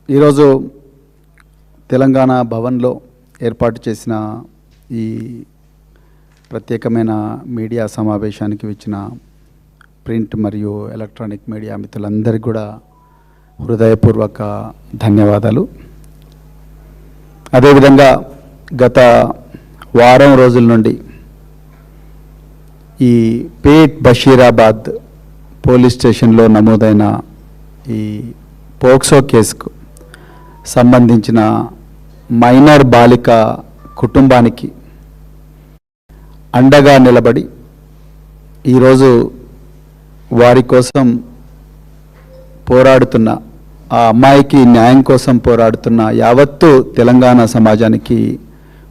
ఈరోజు తెలంగాణ భవన్లో ఏర్పాటు చేసిన ఈ ప్రత్యేకమైన మీడియా సమావేశానికి వచ్చిన ప్రింట్ మరియు ఎలక్ట్రానిక్ మీడియా మిత్రులందరికీ కూడా హృదయపూర్వక ధన్యవాదాలు. అదేవిధంగా గత వారం రోజుల నుండి ఈ పేట్ బషీరాబాద్ పోలీస్ స్టేషన్లో నమోదైన ఈ పోక్సో కేసుకు సంబంధించిన మైనర్ బాలిక కుటుంబానికి అండగా నిలబడి ఈరోజు వారి కోసం పోరాడుతున్న ఆ అమ్మాయికి న్యాయం కోసం పోరాడుతున్న యావత్తు తెలంగాణ సమాజానికి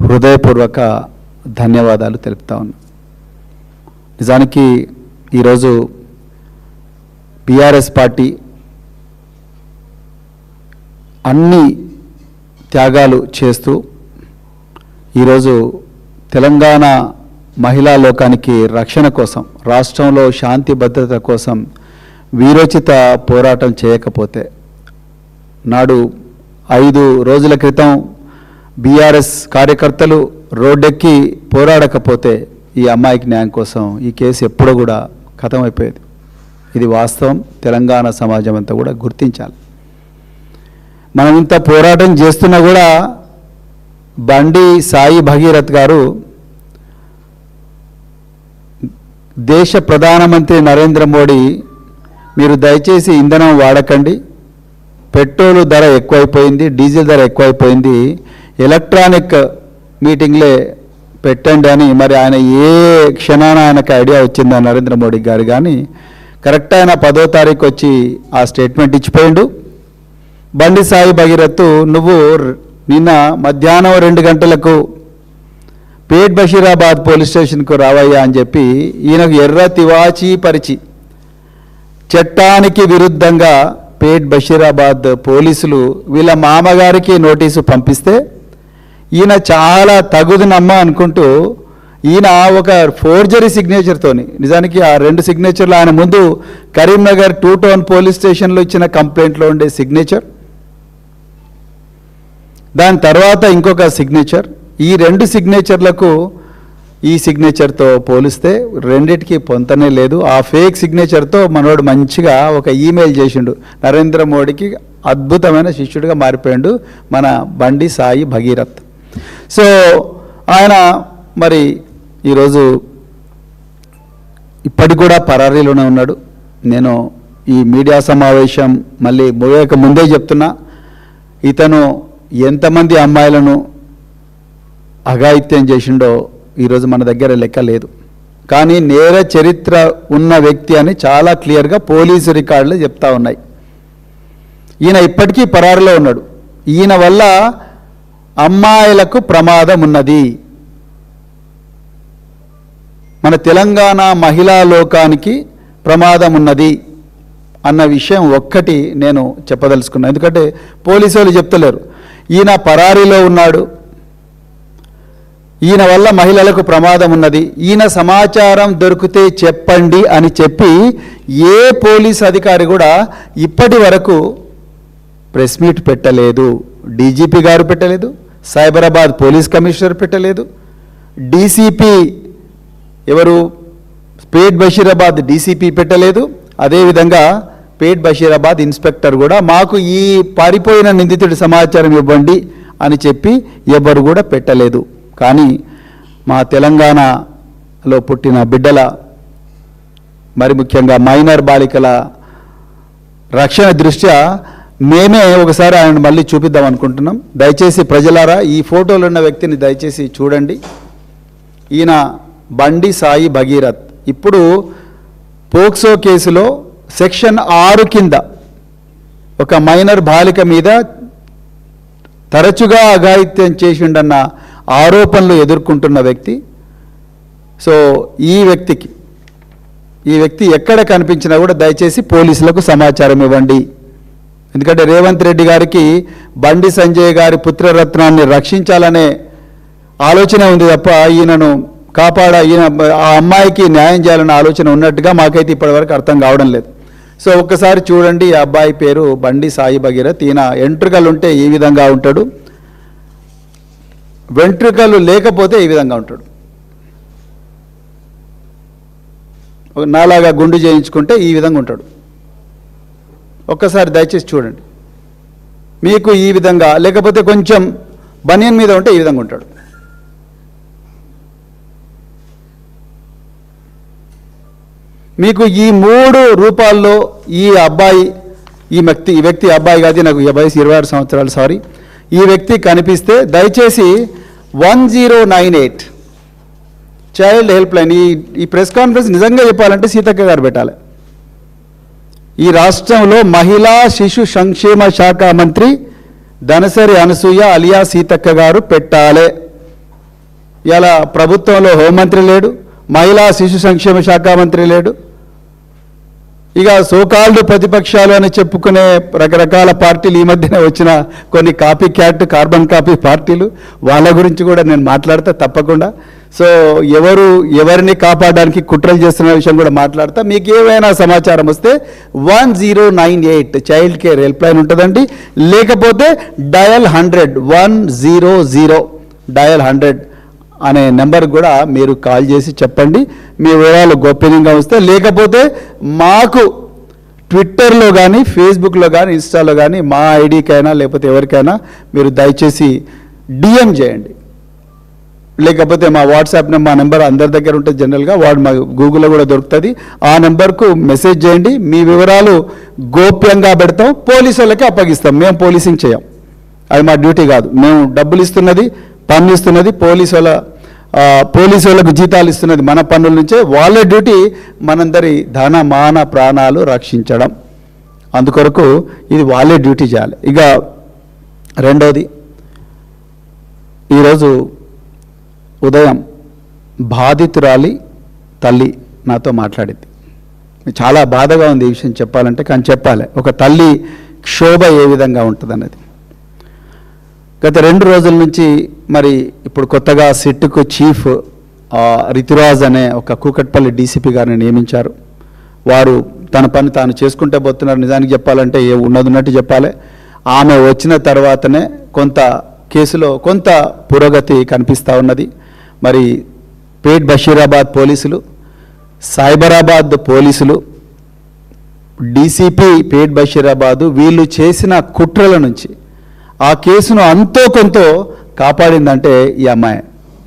హృదయపూర్వక ధన్యవాదాలు తెలుపుతా ఉన్నా. నిజానికి ఈరోజు బీఆర్ఎస్ పార్టీ అన్ని త్యాగాలు చేస్తూ ఈరోజు తెలంగాణ మహిళా లోకానికి రక్షణ కోసం, రాష్ట్రంలో శాంతి భద్రత కోసం వీరోచిత పోరాటం చేయకపోతే, నాడు 5 రోజుల క్రితం బీఆర్ఎస్ కార్యకర్తలు రోడ్డెక్కి పోరాడకపోతే ఈ అమ్మాయికి న్యాయం కోసం ఈ కేసు ఎప్పుడో కూడా ఖతమైపోయేది. ఇది వాస్తవం. తెలంగాణ సమాజం అంతా కూడా గుర్తించాలి. మనం ఇంత పోరాటం చేస్తున్నా కూడా బండి సాయి భగీరథ్ గారు దేశ ప్రధానమంత్రి నరేంద్ర మోడీ, మీరు దయచేసి ఇంధనం వాడకండి, పెట్రోలు ధర ఎక్కువైపోయింది, డీజిల్ ధర ఎక్కువైపోయింది, ఎలక్ట్రానిక్ మీటింగ్లే పెట్టండి అని మరి ఆయన ఏ క్షణాన ఆయనకు ఐడియా వచ్చిందో నరేంద్ర మోడీ గారు, కానీ కరెక్ట్ ఆయన 10వ తారీఖు వచ్చి ఆ స్టేట్మెంట్ ఇచ్చిపోయిండు. బండి సాయి భగీరథ్, నువ్వు నిన్న మధ్యాహ్నం 2 గంటలకు పేట్ బషీరాబాద్ పోలీస్ స్టేషన్కు రావయ్యా అని చెప్పి ఈయనకు ఎర్ర తివాచీ పరిచి చట్టానికి విరుద్ధంగా పేట్ బషీరాబాద్ పోలీసులు వీళ్ళ మామగారికి నోటీసు పంపిస్తే ఈయన చాలా తగుదునమ్మ అనుకుంటూ ఈయన ఒక ఫోర్జరీ సిగ్నేచర్తోని, నిజానికి ఆ 2 సిగ్నేచర్లు ఆయన ముందు కరీంనగర్ 2 టౌన్ పోలీస్ స్టేషన్లో ఇచ్చిన కంప్లైంట్లో ఉండే సిగ్నేచర్, దాని తర్వాత ఇంకొక సిగ్నేచర్, ఈ 2 సిగ్నేచర్లకు ఈ సిగ్నేచర్తో పోలిస్తే రెండిటికి పొంతనే లేదు. ఆ ఫేక్ సిగ్నేచర్తో మనోడు మంచిగా ఒక ఈమెయిల్ చేసిండు, నరేంద్ర మోడీకి అద్భుతమైన శిష్యుడిగా మారిపోయాడు మన బండి సాయి భగీరథ్. సో ఆయన మరి ఈరోజు ఇప్పటికి కూడా పరారీలోనే ఉన్నాడు. నేను ఈ మీడియా సమావేశం మళ్ళీ ముగియక ముందే చెప్తున్నా, ఇతను ఎంతమంది అమ్మాయిలను అఘాయిత్యం చేసిండో ఈరోజు మన దగ్గర లెక్క లేదు. కానీ నేర చరిత్ర ఉన్న వ్యక్తి అని చాలా క్లియర్గా పోలీసు రికార్డులు చెప్తా ఉన్నాయి. ఈయన ఇప్పటికీ పరారులో ఉన్నాడు. ఈయన వల్ల అమ్మాయిలకు ప్రమాదం ఉన్నది. మన తెలంగాణ మహిళా లోకానికి ప్రమాదం ఉన్నది అన్న విషయం ఒక్కటి నేను చెప్పదలుచుకున్నాను. ఎందుకంటే పోలీసు వాళ్ళు చెప్తలేరు, ఈయన పరారీలో ఉన్నాడు, ఈయన వల్ల మహిళలకు ప్రమాదం ఉన్నది, ఈయన సమాచారం దొరికితే చెప్పండి అని చెప్పి ఏ పోలీస్ అధికారి కూడా ఇప్పటి వరకు ప్రెస్ మీట్ పెట్టలేదు. డీజీపీ గారు పెట్టలేదు, సైబరాబాద్ పోలీస్ కమిషనర్ పెట్టలేదు, డీసీపీ ఎవరు పేట్ బషీరాబాద్ డీసీపీ పెట్టలేదు, అదేవిధంగా పేట్ బషీరాబాద్ ఇన్స్పెక్టర్ కూడా మాకు ఈ పారిపోయిన నిందితుడి సమాచారం ఇవ్వండి అని చెప్పి ఎవరు కూడా పెట్టలేదు. కానీ మా తెలంగాణలో పుట్టిన బిడ్డల, మరి ముఖ్యంగా మైనర్ బాలికల రక్షణ దృష్ట్యా మేమే ఒకసారి ఆయన మళ్ళీ చూపిద్దాం అనుకుంటున్నాం. దయచేసి ప్రజలారా ఈ ఫోటోలో ఉన్న వ్యక్తిని దయచేసి చూడండి. ఈయన బండి సాయి భగీరథ్. ఇప్పుడు పోక్సో కేసులో సెక్షన్ 6 కింద ఒక మైనర్ బాలిక మీద తరచుగా అఘాయిత్యం చేసిండన్న ఆరోపణలు ఎదుర్కొంటున్న వ్యక్తి. సో ఈ వ్యక్తి ఎక్కడ కనిపించినా కూడా దయచేసి పోలీసులకు సమాచారం ఇవ్వండి. ఎందుకంటే రేవంత్ రెడ్డి గారికి బండి సంజయ్ గారి పుత్రరత్నాన్ని రక్షించాలనే ఆలోచన ఉంది తప్ప ఈయనను ఈయన ఆ అమ్మాయికి న్యాయం చేయాలనే ఆలోచన ఉన్నట్టుగా మాకైతే ఇప్పటివరకు అర్థం కావడం లేదు. సో ఒక్కసారి చూడండి, ఈ అబ్బాయి పేరు బండి సాయి భగీరథ్. ఈయన వెంట్రుకలు ఉంటే ఈ విధంగా ఉంటాడు, వెంట్రుకలు లేకపోతే ఈ విధంగా ఉంటాడు. నాలాగా గుండు చేయించుకుంటే ఈ విధంగా ఉంటాడు. ఒక్కసారి దయచేసి చూడండి. మీకు ఈ విధంగా, లేకపోతే కొంచెం బనియన్ మీద ఉంటే ఈ విధంగా ఉంటాడు. మీకు ఈ 3 రూపాల్లో ఈ అబ్బాయి, ఈ వ్యక్తి అబ్బాయి కాదు, నాకు వయసు 26 సంవత్సరాలు, సారీ, ఈ వ్యక్తి కనిపిస్తే దయచేసి 1098 చైల్డ్ హెల్ప్ లైన్, ఈ ప్రెస్ కాన్ఫరెన్స్ నిజంగా చెప్పాలంటే సీతక్క గారు పెట్టాలి. ఈ రాష్ట్రంలో మహిళా శిశు సంక్షేమ శాఖ మంత్రి ధనసరి అనసూయ అలియా సీతక్క గారు పెట్టాలి. ఇలా ప్రభుత్వంలో హోంమంత్రి లేడు, మహిళా శిశు సంక్షేమ శాఖ మంత్రి లేడు. ఇక సోకాల్డ్ ప్రతిపక్షాలు అని చెప్పుకునే రకరకాల పార్టీలు, ఈ మధ్యన వచ్చిన కొన్ని కాపీ క్యాట్, కార్బన్ కాపీ పార్టీలు, వాళ్ళ గురించి కూడా నేను మాట్లాడతా తప్పకుండా. సో ఎవరిని కాపాడడానికి కుట్రలు చేస్తున్న విషయం కూడా మాట్లాడతా. మీకు ఏమైనా సమాచారం వస్తే 1098 చైల్డ్ కేర్ హెల్ప్ లైన్ ఉంటుందండి. లేకపోతే డయల్ 100 డయల్ 100 అనే నెంబర్ కూడా మీరు కాల్ చేసి చెప్పండి, మీ వివరాలు గోప్యంగా వస్తే. లేకపోతే మాకు ట్విట్టర్లో కానీ, ఫేస్బుక్లో కానీ, ఇన్స్టాలో కానీ మా ఐడికైనా లేకపోతే ఎవరికైనా మీరు దయచేసి డిఎం చేయండి. లేకపోతే మా వాట్సాప్ మా నెంబర్ అందరి దగ్గర ఉంటుంది జనరల్గా, మా గూగుల్లో కూడా దొరుకుతుంది. ఆ నెంబర్కు మెసేజ్ చేయండి. మీ వివరాలు గోప్యంగా పెడతాం, పోలీసు వాళ్ళకి అప్పగిస్తాం. మేము పోలీసింగ్ చేయం, అది మా డ్యూటీ కాదు. మేము డబ్బులు ఇస్తున్నది, పన్ను ఇస్తున్నది పోలీసు వాళ్ళకు జీతాలు ఇస్తున్నది మన పన్నుల నుంచే. వాళ్ళ డ్యూటీ మనందరి ధన మాన ప్రాణాలు రక్షించడం. అందుకొరకు ఇది వాళ్ళే డ్యూటీ చేయాలి. ఇక రెండోది, ఈరోజు ఉదయం బాధితురాలి తల్లి నాతో మాట్లాడింది. చాలా బాధగా ఉంది ఈ విషయం చెప్పాలంటే, కానీ చెప్పాలి. ఒక తల్లి క్షోభ ఏ విధంగా ఉంటుందన్నది. గత 2 రోజుల నుంచి మరి ఇప్పుడు కొత్తగా సిట్కు చీఫ్ రితురాజ్ అనే ఒక కూకట్పల్లి డీసీపీ గారిని నియమించారు. వారు తన పని తాను చేసుకుంటే పోతున్నారు. నిజానికి చెప్పాలంటే ఉన్నట్టు చెప్పాలి. ఆమె వచ్చిన తర్వాతనే కొంత కేసులో కొంత పురోగతి కనిపిస్తూ ఉన్నది. మరి పేట్ బషీరాబాద్ పోలీసులు, సైబరాబాద్ పోలీసులు, డీసీపీ పేట్ బషీరాబాదు వీళ్ళు చేసిన కుట్రల నుంచి ఆ కేసును అంతో కొంత కాపాడిందంటే ఈ అమ్మాయి.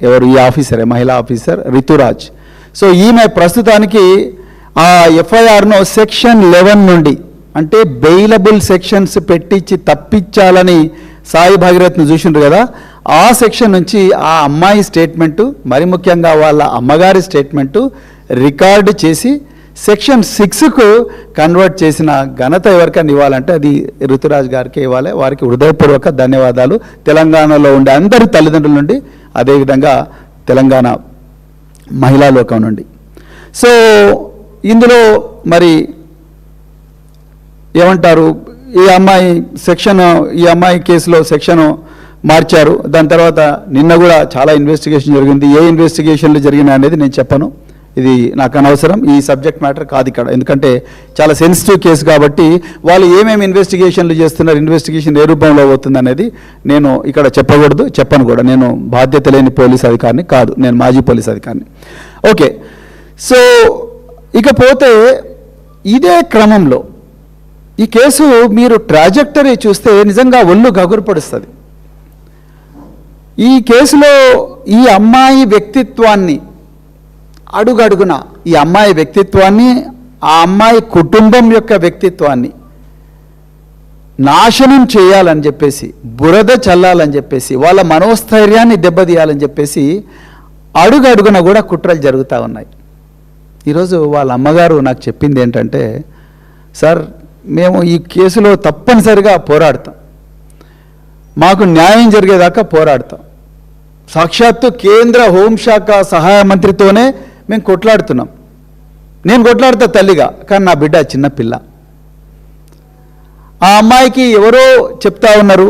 ఎవరు? ఈ ఆఫీసరే, మహిళా ఆఫీసర్ రితురాజ్. సో ఈమె ప్రస్తుతానికి ఆ ఎఫ్ఐఆర్ను సెక్షన్ 11 నుండి, అంటే బెయిలబుల్ సెక్షన్స్ పెట్టించి తప్పించాలని సాయి భగీరథ్ను చూసిండ్రు కదా, ఆ సెక్షన్ నుంచి ఆ అమ్మాయి స్టేట్మెంటు, మరి ముఖ్యంగా వాళ్ళ అమ్మగారి స్టేట్మెంటు రికార్డు చేసి సెక్షన్ 6కు కన్వర్ట్ చేసిన ఘనత ఎవరికైనా ఇవ్వాలంటే అది ఋతురాజ్ గారికి ఇవ్వాలి. వారికి హృదయపూర్వక ధన్యవాదాలు. తెలంగాణలో ఉండే అందరి తల్లిదండ్రుల నుండి, అదేవిధంగా తెలంగాణ మహిళా లోకం నుండి. సో ఇందులో మరి ఏమంటారు, ఈ అమ్మాయి కేసులో సెక్షను మార్చారు. దాని తర్వాత నిన్న కూడా చాలా ఇన్వెస్టిగేషన్ జరిగింది. ఏ ఇన్వెస్టిగేషన్లు జరిగినాయి అనేది నేను చెప్పను, ఇది నాకు అనవసరం, ఈ సబ్జెక్ట్ మ్యాటర్ కాదు ఇక్కడ. ఎందుకంటే చాలా సెన్సిటివ్ కేసు కాబట్టి వాళ్ళు ఏమేమి ఇన్వెస్టిగేషన్లు చేస్తున్నారు, ఇన్వెస్టిగేషన్ ఏ రూపంలో అవుతుంది అనేది నేను ఇక్కడ చెప్పకూడదు, చెప్పను కూడా. నేను బాధ్యత లేని పోలీస్ అధికారిని కాదు, నేను మాజీ పోలీస్ అధికారిని. ఓకే, సో ఇకపోతే ఇదే క్రమంలో ఈ కేసు మీరు ట్రాజెక్టరీ చూస్తే నిజంగా ఒళ్ళు గగురుపడుస్తుంది. ఈ కేసులో ఈ అమ్మాయి వ్యక్తిత్వాన్ని అడుగడుగున, ఈ అమ్మాయి వ్యక్తిత్వాన్ని, ఆ అమ్మాయి కుటుంబం యొక్క వ్యక్తిత్వాన్ని నాశనం చేయాలని చెప్పేసి, బురద చల్లాలని చెప్పేసి, వాళ్ళ మనోస్థైర్యాన్ని దెబ్బతీయాలని చెప్పేసి అడుగడుగున కూడా కుట్రలు జరుగుతూ ఉన్నాయి. ఈరోజు వాళ్ళ అమ్మగారు నాకు చెప్పింది ఏంటంటే, సార్ మేము ఈ కేసులో తప్పనిసరిగా పోరాడతాం, మాకు న్యాయం జరిగేదాకా పోరాడతాం. సాక్షాత్తు కేంద్ర హోంశాఖ సహాయ మంత్రితోనే మేము కొట్లాడుతున్నాం. నేను కొట్లాడుతా తల్లిగా, కానీ నా బిడ్డ చిన్నపిల్ల. ఆ అమ్మాయికి ఎవరో చెప్తా ఉన్నారు,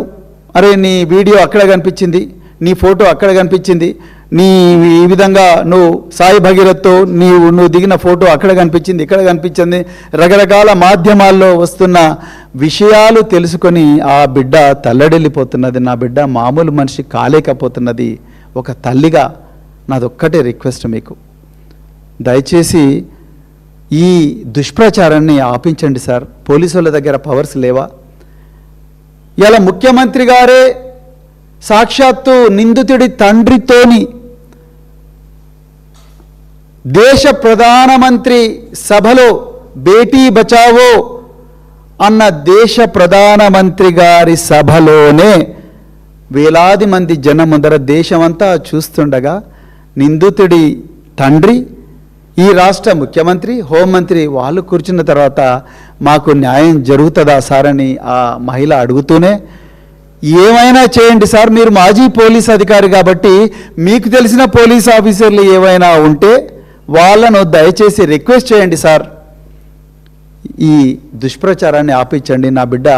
అరే నీ వీడియో అక్కడ కనిపించింది, నీ ఫోటో అక్కడ కనిపించింది, ఈ విధంగా నువ్వు సాయి భగీరథ్తో నువ్వు దిగిన ఫోటో అక్కడ కనిపించింది, ఇక్కడ కనిపించింది, రకరకాల మాధ్యమాల్లో వస్తున్న విషయాలు తెలుసుకొని ఆ బిడ్డ తల్లడిల్లిపోతున్నది. నా బిడ్డ మామూలు మనిషి కాలేకపోతున్నది. ఒక తల్లిగా నాదొక్కటే రిక్వెస్ట్ మీకు, దయచేసి ఈ దుష్ప్రచారాన్ని ఆపించండి సార్. పోలీసుల దగ్గర పవర్స్ లేవా? ఇలా ముఖ్యమంత్రి గారే సాక్షాత్తు నిందితుడి తండ్రితోని దేశ ప్రధానమంత్రి సభలో బేటీ బచావో అన్న దేశ ప్రధానమంత్రి గారి సభలోనే వేలాది మంది జనం ముందర దేశమంతా చూస్తుండగా నిందితుడి తండ్రి, ఈ రాష్ట్ర ముఖ్యమంత్రి, హోంమంత్రి వాళ్ళు కూర్చున్న తర్వాత మాకు న్యాయం జరుగుతుందా సార్ అని ఆ మహిళ అడుగుతూనే, ఏమైనా చేయండి సార్, మీరు మాజీ పోలీస్ అధికారి కాబట్టి మీకు తెలిసిన పోలీస్ ఆఫీసర్లు ఏవైనా ఉంటే వాళ్ళను దయచేసి రిక్వెస్ట్ చేయండి సార్, ఈ దుష్ప్రచారాన్ని ఆపించండి. నా బిడ్డ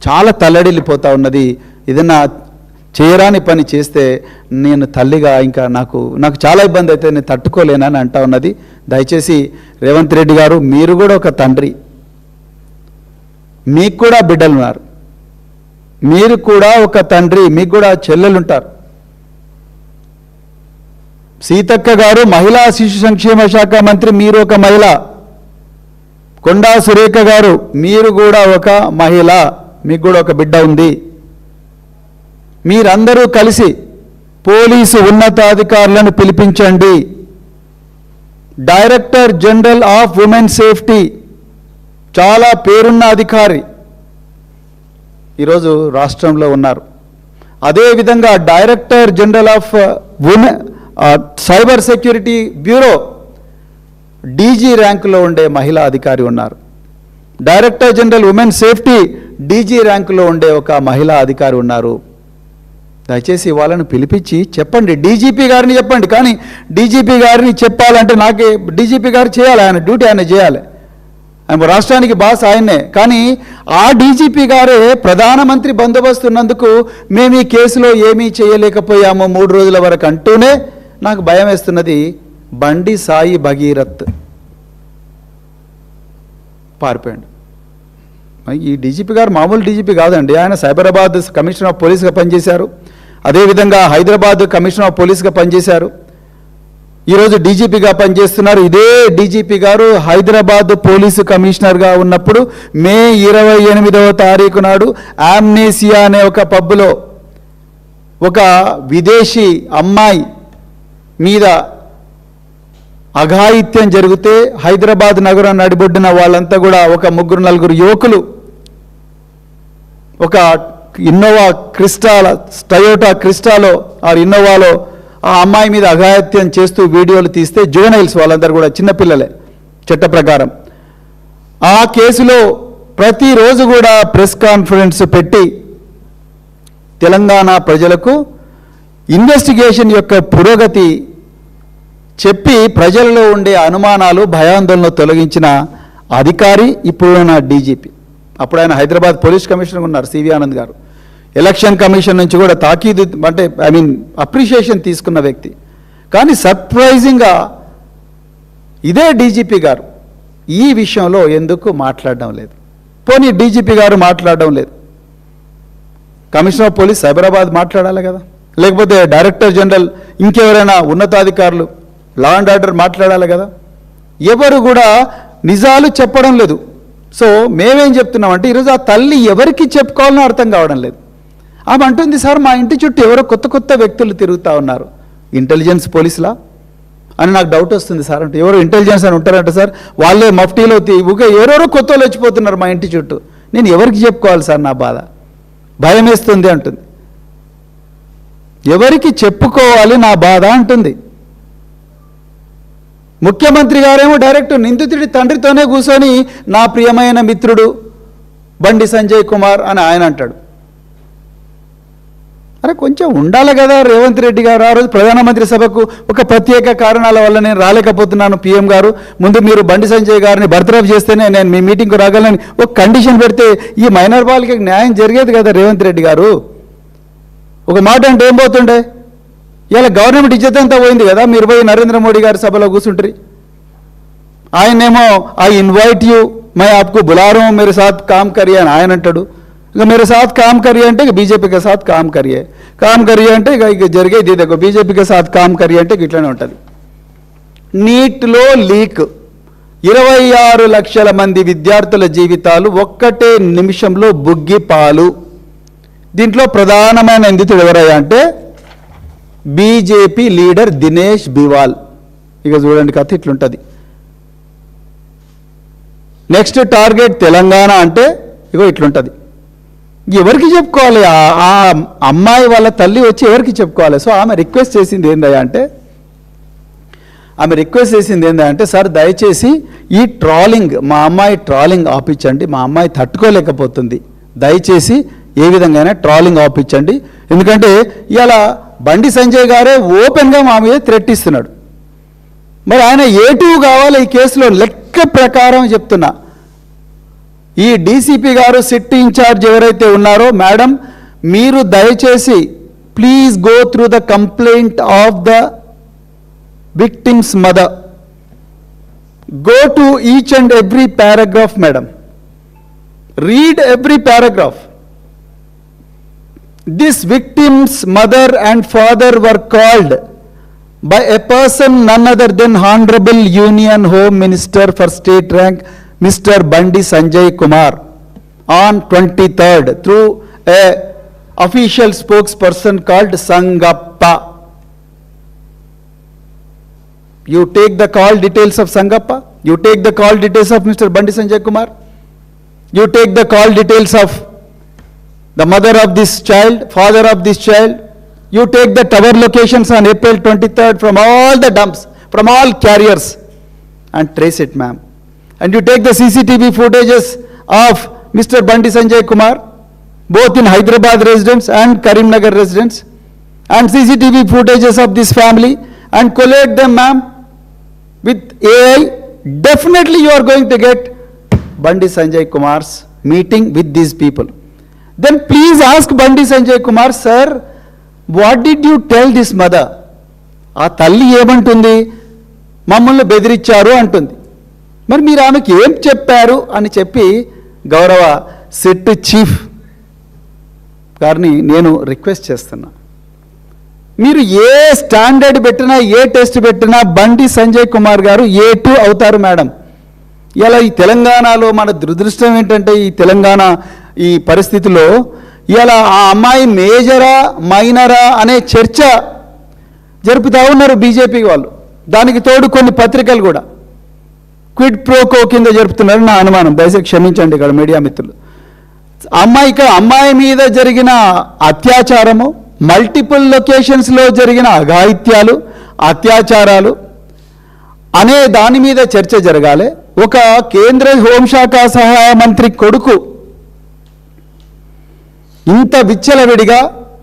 చాలా తల్లడిల్లిపోతూ ఉన్నది. ఏదన్నా చేయరాని పని చేస్తే నేను తల్లిగా ఇంకా నాకు చాలా ఇబ్బంది అయితే నేను తట్టుకోలేనని అంటా ఉన్నది. దయచేసి రేవంత్ రెడ్డి గారు, మీరు కూడా ఒక తండ్రి, మీకు కూడా బిడ్డలు ఉన్నారు, మీరు కూడా ఒక తండ్రి, మీకు కూడా చెల్లెలు ఉంటారు. సీతక్క గారు మహిళా శిశు సంక్షేమ శాఖ మంత్రి, మీరు ఒక మహిళ. కొండా సురేఖ గారు, మీరు కూడా ఒక మహిళ, మీకు కూడా ఒక బిడ్డ ఉంది. మీరందరూ కలిసి పోలీసు ఉన్నతాధికారులను పిలిపించండి. Director general of women safety, చాలా పేరున్న అధికారి ఈరోజు రాష్ట్రంలో ఉన్నారు. అదేవిధంగా director general of cyber security bureau DG ర్యాంకులో ఉండే మహిళా అధికారి ఉన్నారు. Director general women safety DG ర్యాంకులో ఉండే ఒక మహిళా అధికారి ఉన్నారు. దయచేసి వాళ్ళను పిలిపించి చెప్పండి, డీజీపీ గారిని చెప్పండి. కానీ డీజీపీ గారిని చెప్పాలంటే నాకే డీజీపీ గారు చేయాలి, ఆయన డ్యూటీ ఆయన చేయాలి, ఆయన రాష్ట్రానికి బాస్ ఆయన్నే. కానీ ఆ డీజీపీ గారే ప్రధానమంత్రి బందోబస్తు ఉన్నందుకు మేము ఈ కేసులో ఏమీ చేయలేకపోయాము 3 రోజుల వరకు అంటూనే నాకు భయం వేస్తున్నది. బండి సాయి భగీరథ్ పారిపోయాడు. ఈ డీజీపీ గారు మామూలు డీజీపీ కాదండి, ఆయన సైబరాబాద్ కమిషనర్ ఆఫ్ పోలీస్గా పనిచేశారు, అదేవిధంగా హైదరాబాద్ కమిషనర్ ఆఫ్ పోలీస్గా పనిచేశారు, ఈరోజు డీజీపీగా పనిచేస్తున్నారు. ఇదే డీజీపీ గారు హైదరాబాద్ పోలీసు కమిషనర్గా ఉన్నప్పుడు మే 28వ తారీఖు నాడు ఆమ్నేసియా అనే ఒక పబ్లో ఒక విదేశీ అమ్మాయి మీద అఘాయిత్యం జరిగితే హైదరాబాద్ నగరం నడిబొడ్డిన వాళ్ళంతా కూడా ఒక 3-4 యువకులు ఒక ఇన్నోవా క్రిస్టాల టయోటా క్రిస్టాలో ఆ ఇన్నోవాలో ఆ అమ్మాయి మీద అఘాయిత్యం చేస్తూ వీడియోలు తీస్తే జువెనైల్స్ వాళ్ళందరూ కూడా చిన్నపిల్లలే చట్ట ప్రకారం. ఆ కేసులో ప్రతిరోజు కూడా ప్రెస్ కాన్ఫరెన్స్ పెట్టి తెలంగాణ ప్రజలకు ఇన్వెస్టిగేషన్ యొక్క పురోగతి చెప్పి ప్రజల్లో ఉండే అనుమానాలు భయాందోళన తొలగించిన అధికారి ఇప్పుడున్న డీజీపీ. అప్పుడు ఆయన హైదరాబాద్ పోలీస్ కమిషనర్ ఉన్నారు సివి ఆనంద్ గారు. ఎలక్షన్ కమిషన్ నుంచి కూడా తాకీదు అంటే అప్రిషియేషన్ తీసుకున్న వ్యక్తి. కానీ సర్ప్రైజింగ్గా ఇదే డీజీపీ గారు ఈ విషయంలో ఎందుకు మాట్లాడడం లేదు? పోనీ డీజీపీ గారు మాట్లాడడం లేదు, కమిషనర్ ఆఫ్ పోలీస్ సైబరాబాద్ మాట్లాడాలి కదా, లేకపోతే డైరెక్టర్ జనరల్ ఇంకెవరైనా ఉన్నతాధికారులు లా అండ్ ఆర్డర్ మాట్లాడాలి కదా. ఎవరు కూడా నిజాలు చెప్పడం లేదు. సో మేమేం చెప్తున్నామంటే ఈరోజు ఆ తల్లి ఎవరికి చెప్పుకోవాలని అర్థం కావడం లేదు. ఆమె అంటుంది, సార్ మా ఇంటి చుట్టూ ఎవరో కొత్త వ్యక్తులు తిరుగుతూ ఉన్నారు, ఇంటెలిజెన్స్ పోలీసులా అని నాకు డౌట్ వస్తుంది సార్. అంటే ఎవరో ఇంటెలిజెన్స్ అని ఉంటారంట సార్, వాళ్ళే మఫ్టీలో ఎవరెవరో కొత్త వాళ్ళు వచ్చిపోతున్నారు మా ఇంటి చుట్టూ, నేను ఎవరికి చెప్పుకోవాలి సార్, నా బాధ భయం వేస్తుంది అంటుంది. ఎవరికి చెప్పుకోవాలి నా బాధ అంటుంది. ముఖ్యమంత్రి గారేమో డైరెక్ట్ నిందితుడి తండ్రితోనే కూర్చొని నా ప్రియమైన మిత్రుడు బండి సంజయ్ కుమార్ అని ఆయన అంటాడు. అరే కొంచెం ఉండాలి కదా రేవంత్ రెడ్డి గారు. ఆ రోజు ప్రధానమంత్రి సభకు ఒక ప్రత్యేక కారణాల వల్ల నేను రాలేకపోతున్నాను, పీఎం గారు ముందు మీరు బండి సంజయ్ గారిని బర్తరఫ్ చేస్తేనే నేను మీ మీటింగ్కు రాగలని ఒక కండిషన్ పెడితే ఈ మైనర్ బాలికకి న్యాయం జరిగేది కదా రేవంత్ రెడ్డి గారు. ఒక మాట అంటే ఏం పోతుండే, ఇలా గవర్నమెంట్ ఇజ్జత్ అంతా పోయింది కదా. మీరు పోయి నరేంద్ర మోడీ గారి సభలో కూర్చుంటారు, ఆయనేమో ఐ ఇన్వైట్ యూ मैं आपको बुला रहा हूँ मेरे साथ काम करिए అని ఆయన అంటాడు. ఇక मेरे साथ काम करिए అంటే ఇక బీజేపీ के साथ काम करिए అంటే ఇక జరిగేది ఇదే, బీజేపీ के साथ काम करिए అంటే ఇట్లానే ఉంటుంది. నీట్లో లీక్ 26 లక్షల మంది విద్యార్థుల జీవితాలు ఒక్కటే నిమిషంలో బుగ్గిపాలు. దీంట్లో ప్రధానమైన నిందితుడు ఎవరయ్యా అంటే బీజేపీ లీడర్ దినేష్ బివాల్. ఇక చూడండి కథ ఇట్లుంటుంది. నెక్స్ట్ టార్గెట్ తెలంగాణ అంటే ఇగో ఇట్లుంటుంది. ఎవరికి చెప్పుకోవాలి? ఆ అమ్మాయి వాళ్ళ తల్లి వచ్చి ఎవరికి చెప్పుకోవాలి? సో ఆమె రిక్వెస్ట్ చేసింది ఏందయ్యా అంటే సార్ దయచేసి ఈ ట్రాలింగ్, మా అమ్మాయి ట్రాలింగ్ ఆపించండి, మా అమ్మాయి తట్టుకోలేకపోతుంది, దయచేసి ఏ విధంగా ట్రాలింగ్ ఆపించండి. ఎందుకంటే ఇలా బండి సంజయ్ గారే ఓపెన్గా మా మీద థ్రెట్ ఇస్తున్నాడు. మరి ఆయన ఏ2 కావాలి ఈ కేసులో. లెక్క ప్రకారం చెప్తున్నా, ఈ డీసీపీ గారు సిట్ ఇన్ఛార్జ్ ఎవరైతే ఉన్నారో, మేడం మీరు దయచేసి please go through the complaint of the victims mother, go to each and every paragraph madam, read every paragraph. This victims mother and father were called by a person none other than Honorable Union Home Minister for State Rank Mr. Bandi Sanjay Kumar on 23rd through a official spokesperson called Sangappa. You take the call details of Sangappa, you take the call details of Mr. Bandi Sanjay Kumar, you take the call details of the mother of this child, father of this child. You take the tower locations on April 23rd from all the dumps, from all carriers and trace it, ma'am. And you take the CCTV footages of Mr. Bandi Sanjay Kumar, both in Hyderabad residence and Karimnagar residence, and CCTV footages of this family and collate them, ma'am, with AI. Definitely you are going to get Bandi Sanjay Kumar's meeting with these people. Then please ask Bandi Sanjay Kumar, sir, what did you tell this mother? ఆ తల్లి ఏమంటుంది? మమ్మల్ని బెదిరించారు అంటుంది. మరి మీరు ఆమెకి ఏం చెప్పారు అని చెప్పి గౌరవ సిట్ చీఫ్ గారిని నేను రిక్వెస్ట్ చేస్తున్నా. మీరు ఏ స్టాండర్డ్ పెట్టినా, ఏ టెస్ట్ పెట్టినా బండి సంజయ్ కుమార్ గారు A2 అవుతారు మేడం. ఇలా ఈ తెలంగాణలో మన దురదృష్టం ఏంటంటే, ఈ తెలంగాణ ఈ పరిస్థితిలో ఇలా ఆ అమ్మాయి మేజరా మైనరా అనే చర్చ జరుపుతూ ఉన్నారు బీజేపీ వాళ్ళు. దానికి తోడు కొన్ని పత్రికలు కూడా క్విడ్ ప్రోకో కింద జరుపుతున్నారు నా అనుమానం. దయచేసి క్షమించండి ఇక్కడ మీడియా మిత్రులు. అమ్మాయి మీద జరిగిన అత్యాచారము, మల్టిపుల్ లొకేషన్స్లో జరిగిన అఘాయిత్యాలు, అత్యాచారాలు అనే దాని మీద చర్చ జరగాలి. ఒక కేంద్ర హోంశాఖ సహాయ మంత్రి కొడుకు ఇంత విచ్చలవిడిగా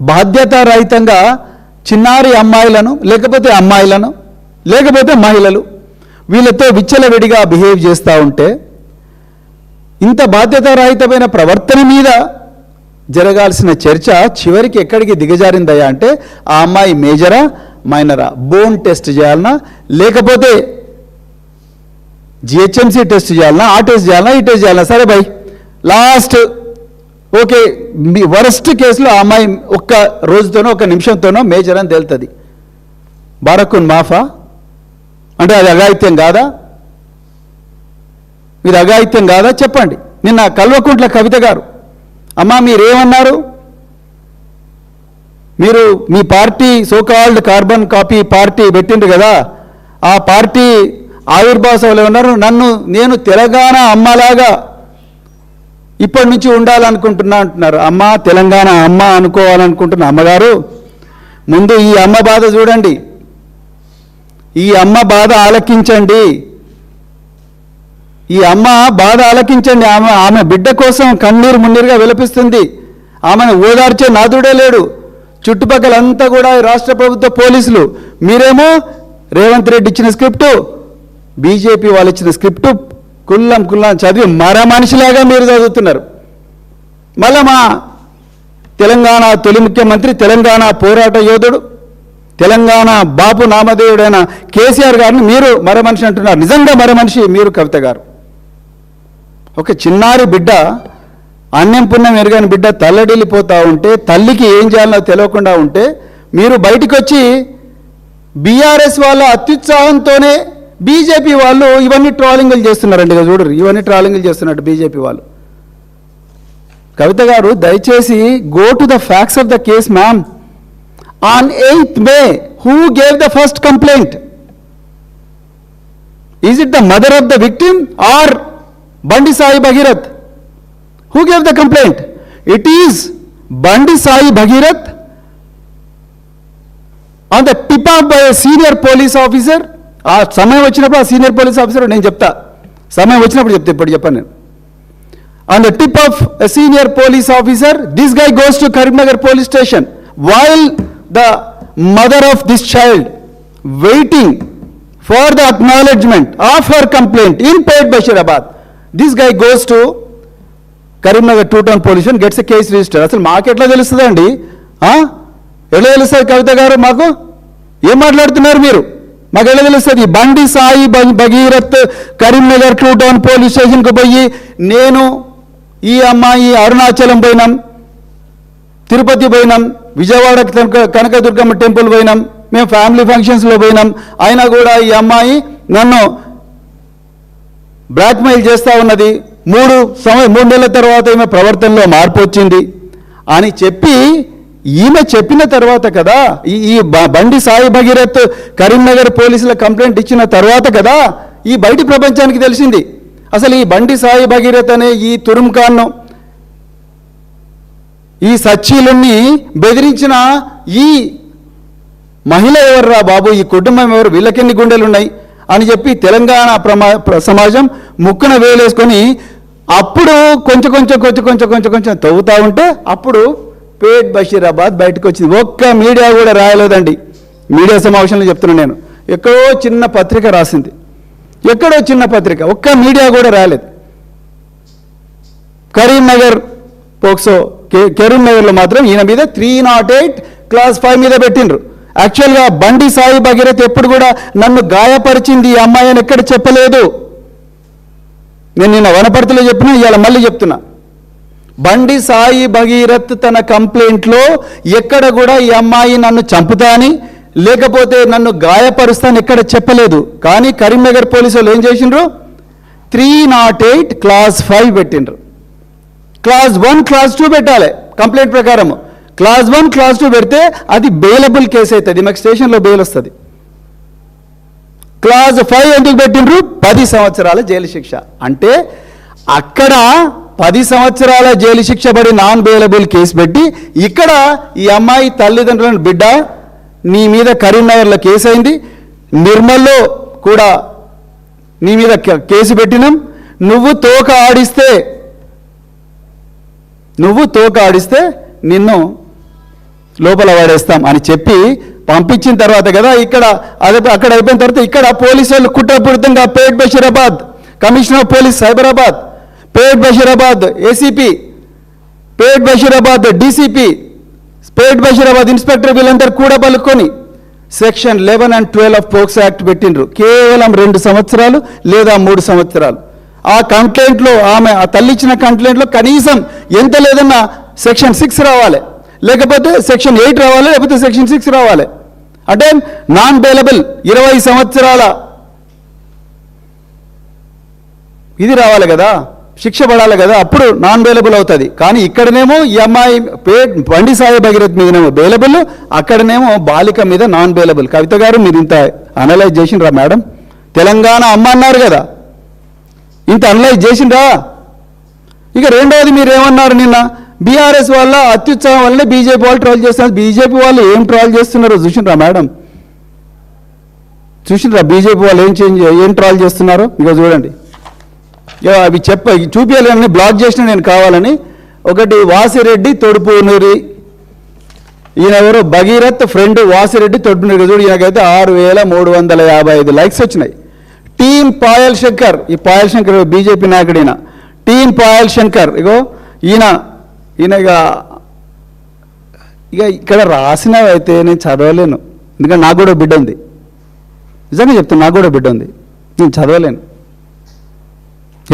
బాధ్యతారహితంగా చిన్నారి అమ్మాయిలను లేకపోతే మహిళలు వీళ్ళతో విచ్చలవిడిగా బిహేవ్ చేస్తూ ఉంటే, ఇంత బాధ్యతారహితమైన ప్రవర్తన మీద జరగాల్సిన చర్చ చివరికి ఎక్కడికి దిగజారిందయ్యా అంటే, ఆ అమ్మాయి మేజరా మైనరా, బోన్ టెస్ట్ చేయాలన్నా లేకపోతే జిహెచ్ఎంసీ టెస్ట్ చేయాలన్నా, ఆ టెస్ట్ చేయాలన్నా, ఈ టెస్ట్ చేయాలన్నా, సరే భయ్ లాస్ట్ ఓకే మీ వరస్ట్ కేసులో ఆ అమ్మాయి ఒక్క రోజుతోనో ఒక నిమిషంతోనో మేజర్ అని తేలుతుంది. బారకున్ మాఫా అంటే అది అఘాయిత్యం కాదా? మీరు అఘాయిత్యం కాదా చెప్పండి. నిన్న కల్వకుంట్ల కవిత గారు, అమ్మా మీరేమన్నారు? మీరు మీ party so called carbon copy party పెట్టిండ్రు కదా, ఆ పార్టీ ఆవిర్భావ సభలో ఉన్నారు, నేను తెలంగాణ అమ్మలాగా ఇప్పటి నుంచి ఉండాలనుకుంటున్నా అంటున్నారు. అమ్మ తెలంగాణ అమ్మ అనుకోవాలనుకుంటున్న అమ్మగారు, ముందు ఈ అమ్మ బాధ చూడండి, ఈ అమ్మ బాధ ఆలకించండి, ఈ అమ్మ బాధ ఆలకించండి. ఆమె బిడ్డ కోసం కన్నీరు మున్నీరుగా విలపిస్తుంది. ఆమెను ఓదార్చే నాదుడే లేడు. చుట్టుపక్కలంతా కూడా రాష్ట్ర ప్రభుత్వ పోలీసులు, మీరేమో రేవంత్ రెడ్డి ఇచ్చిన స్క్రిప్టు, బీజేపీ వాళ్ళు ఇచ్చిన స్క్రిప్టు కుల్లం చదివి మరో మనిషిలాగా మీరు చదువుతున్నారు. మళ్ళా మా తెలంగాణ తొలి ముఖ్యమంత్రి, తెలంగాణ పోరాట యోధుడు, తెలంగాణ బాపు నామధేయుడైన కేసీఆర్ గారిని మీరు మరో మనిషి అంటున్నారు. నిజంగా మరో మనిషి మీరు కవిత గారు. ఒక చిన్నారి బిడ్డ, అన్నం పుణ్యం ఎరగని బిడ్డ తల్లడిల్లిపోతూ ఉంటే, తల్లికి ఏం చేయాలో తెలియకుండా ఉంటే, మీరు బయటకు వచ్చి బీఆర్ఎస్ వాళ్ళ అత్యుత్సాహంతోనే బీజేపీ వాళ్ళు ఇవన్నీ ట్రాలింగులు చేస్తున్నారండి. ఇక చూడరు, ఇవన్నీ ట్రాలింగులు చేస్తున్నట్టు బీజేపీ వాళ్ళు. కవిత గారు దయచేసి go to the facts of the case ma'am. On 8th May, who gave the first complaint? Is it the mother of the victim or Bandi Sai Bhagirath? Who gave the complaint? It is Bandi Sai Bhagirath on the tip of by a senior police officer. ఆ సమయం వచ్చినప్పుడు ఆ senior police officer నేను చెప్తా, సమయం వచ్చినప్పుడు చెప్తా, ఇప్పుడు చెప్పాను నేను. On the tip of a senior police officer, this guy goes to Karimnagar police station while the mother of this child waiting for the acknowledgement of her complaint in Pet Bashirabad. This guy goes to Karimnagar two-town police and gets a case registered. అసలు మాకు ఎట్లా తెలుస్తుందండి? ఎట్లా తెలుస్తుంది కవిత గారు? మాకు ఏం మాట్లాడుతున్నారు మీరు? మాకు ఎలా తెలుస్తుంది? బండి సాయి భగీరథ్ కరీంనగర్ టూ-టౌన్ పోలీస్ స్టేషన్కి పోయి, నేను ఈ అమ్మాయి అరుణాచలం పోయినాం, తిరుపతి పోయినాం, విజయవాడ కనకదుర్గమ్మ టెంపుల్ పోయినాం, మేము ఫ్యామిలీ ఫంక్షన్స్లో పోయినాం, అయినా కూడా ఈ అమ్మాయి నన్ను బ్లాక్మెయిల్ చేస్తూ ఉన్నది, 3 నెలల తర్వాత ఈమె ప్రవర్తనలో మార్పు వచ్చింది అని చెప్పి, ఈమె చెప్పిన తర్వాత కదా, ఈ బండి సాయి భగీరథ్ కరీంనగర్ పోలీసుల కంప్లైంట్ ఇచ్చిన తర్వాత కదా ఈ బయటి ప్రపంచానికి తెలిసింది. అసలు ఈ బండి సాయి భగీరథ్ అనే ఈ తురుంఖాన్ను, ఈ సచ్చీలుని బెదిరించిన ఈ మహిళ ఎవర్రా బాబు, ఈ కుటుంబం ఎవరు, వీళ్ళకెన్ని గుండెలు ఉన్నాయి అని చెప్పి తెలంగాణ సమాజం ముక్కున వేలేసుకొని అప్పుడు కొంచెం తవ్వుతూ ఉంటే అప్పుడు పేట్ బషీరాబాద్ బయటకు వచ్చింది. ఒక్క మీడియా కూడా రాయలేదండి. మీడియా సమావేశంలో చెప్తున్నాను నేను. ఎక్కడో చిన్న పత్రిక రాసింది, ఎక్కడో చిన్న పత్రిక, ఒక్క మీడియా కూడా రాలేదు. కరీంనగర్ పోక్సో కరీంనగర్లో మాత్రం ఈయన మీద 308 Class 5 మీద పెట్టిండ్రు. యాక్చువల్గా బండి సాయి భగీరథ్ ఎప్పుడు కూడా నన్ను గాయపరిచింది ఈ అమ్మాయి అని ఎక్కడ చెప్పలేదు. నేను నిన్న వనపర్తిలో చెప్పినా, ఇవాళ మళ్ళీ చెప్తున్నా. బండి సాయి భగీరథ్ తన కంప్లైంట్లో ఎక్కడ కూడా ఈ అమ్మాయి నన్ను చంపుతాని లేకపోతే నన్ను గాయపరుస్తాను ఎక్కడ చెప్పలేదు. కానీ కరీంనగర్ పోలీసులు ఏం చేసిండ్రు? 308 Class 5 పెట్టిండ్రు. Class 1 Class 2 పెట్టాలి కంప్లైంట్ ప్రకారం. Class 1 Class 2 పెడితే అది బెయిలబుల్ కేసు అవుతుంది, మాకు స్టేషన్లో బెయిల్ వస్తుంది. Class 5 ఎందుకు పెట్టిండ్రు? 10 సంవత్సరాల జైలు శిక్ష. అంటే అక్కడ 10 సంవత్సరాల జైలు శిక్ష పడి నాన్ బెయిలబుల్ కేసు పెట్టి, ఇక్కడ ఈ అమ్మాయి తల్లిదండ్రులను, బిడ్డ నీ మీద కరీంనగర్లో కేసు అయింది, నిర్మల్లో కూడా నీ మీద కేసు పెట్టినాం, నువ్వు తోక ఆడిస్తే నిన్ను లోపల వాడేస్తాం అని చెప్పి పంపించిన తర్వాత కదా ఇక్కడ అక్కడ అయిపోయిన తర్వాత ఇక్కడ పోలీసు వాళ్ళు కుట్రపూరితంగా Pet Bashirabad commissioner of police Cyberabad, Pet Bashirabad ACP, Pet Bashirabad DCP, Pet Bashirabad inspector వీళ్ళందరూ కూడా పలుకొని Section 11 and 12 of POCSO act పెట్టిండ్రు. కేవలం 2 సంవత్సరాలు లేదా 3 సంవత్సరాలు. ఆ కంప్లైంట్లో ఆమె ఆ తల్లి ఇచ్చిన కంప్లైంట్లో కనీసం ఎంత లేదన్నా Section 6 రావాలి, లేకపోతే Section 8 రావాలి, లేకపోతే Section 6 రావాలి. అంటే నాన్ బెయిలబుల్ 20 సంవత్సరాల ఇది రావాలి కదా, శిక్ష పడాలి కదా, అప్పుడు నాన్ బెయిలబుల్ అవుతుంది. కానీ ఇక్కడనేమో ఈ అమ్మాయి బండి సాయి భగీరథ్ మీదనేమో బెయిలబుల్, అక్కడనేమో బాలిక మీద నాన్ బెయిలబుల్. కవిత గారు మీరు ఇంత అనలైజ్ చేసిండ్రా మేడం? తెలంగాణ అమ్మ అన్నారు కదా, ఇంత అనలైజ్ చేసిండ్రా? ఇక రెండవది మీరు ఏమన్నారు నిన్న, బీఆర్ఎస్ వల్ల అత్యుత్సాహం వల్లనే బీజేపీ వాళ్ళు ట్రోల్ చేస్తున్నారు. బీజేపీ వాళ్ళు ఏం ట్రోల్ చేస్తున్నారో చూసిండ్రా మేడం? చూసిండ్రా బీజేపీ వాళ్ళు ఏం ట్రోల్ చేస్తున్నారో? ఇక చూడండి, అవి చూపించాలని బ్లాక్ చేసిన నేను కావాలని. ఒకటి వాసిరెడ్డి తొడుపునూరి, ఈయన ఎవరు? భగీరథ్ ఫ్రెండ్ వాసిరెడ్డి తొడుపునూరి. చూడు, ఈయనకైతే 6355 లైక్స్ వచ్చినాయి. టీం పాయల్ శంకర్, ఈ పాయల్ శంకర్ బీజేపీ నాయకుడు ఈయన. టీం పాయల్ శంకర్, ఇగో ఈయన ఇక ఇక్కడ రాసినవి అయితే నేను చదవలేను, ఎందుకంటే నాకు కూడా బిడ్డ ఉంది, నిజంగా చెప్తాను, నాకు కూడా బిడ్డ ఉంది. నేను చదవలేను.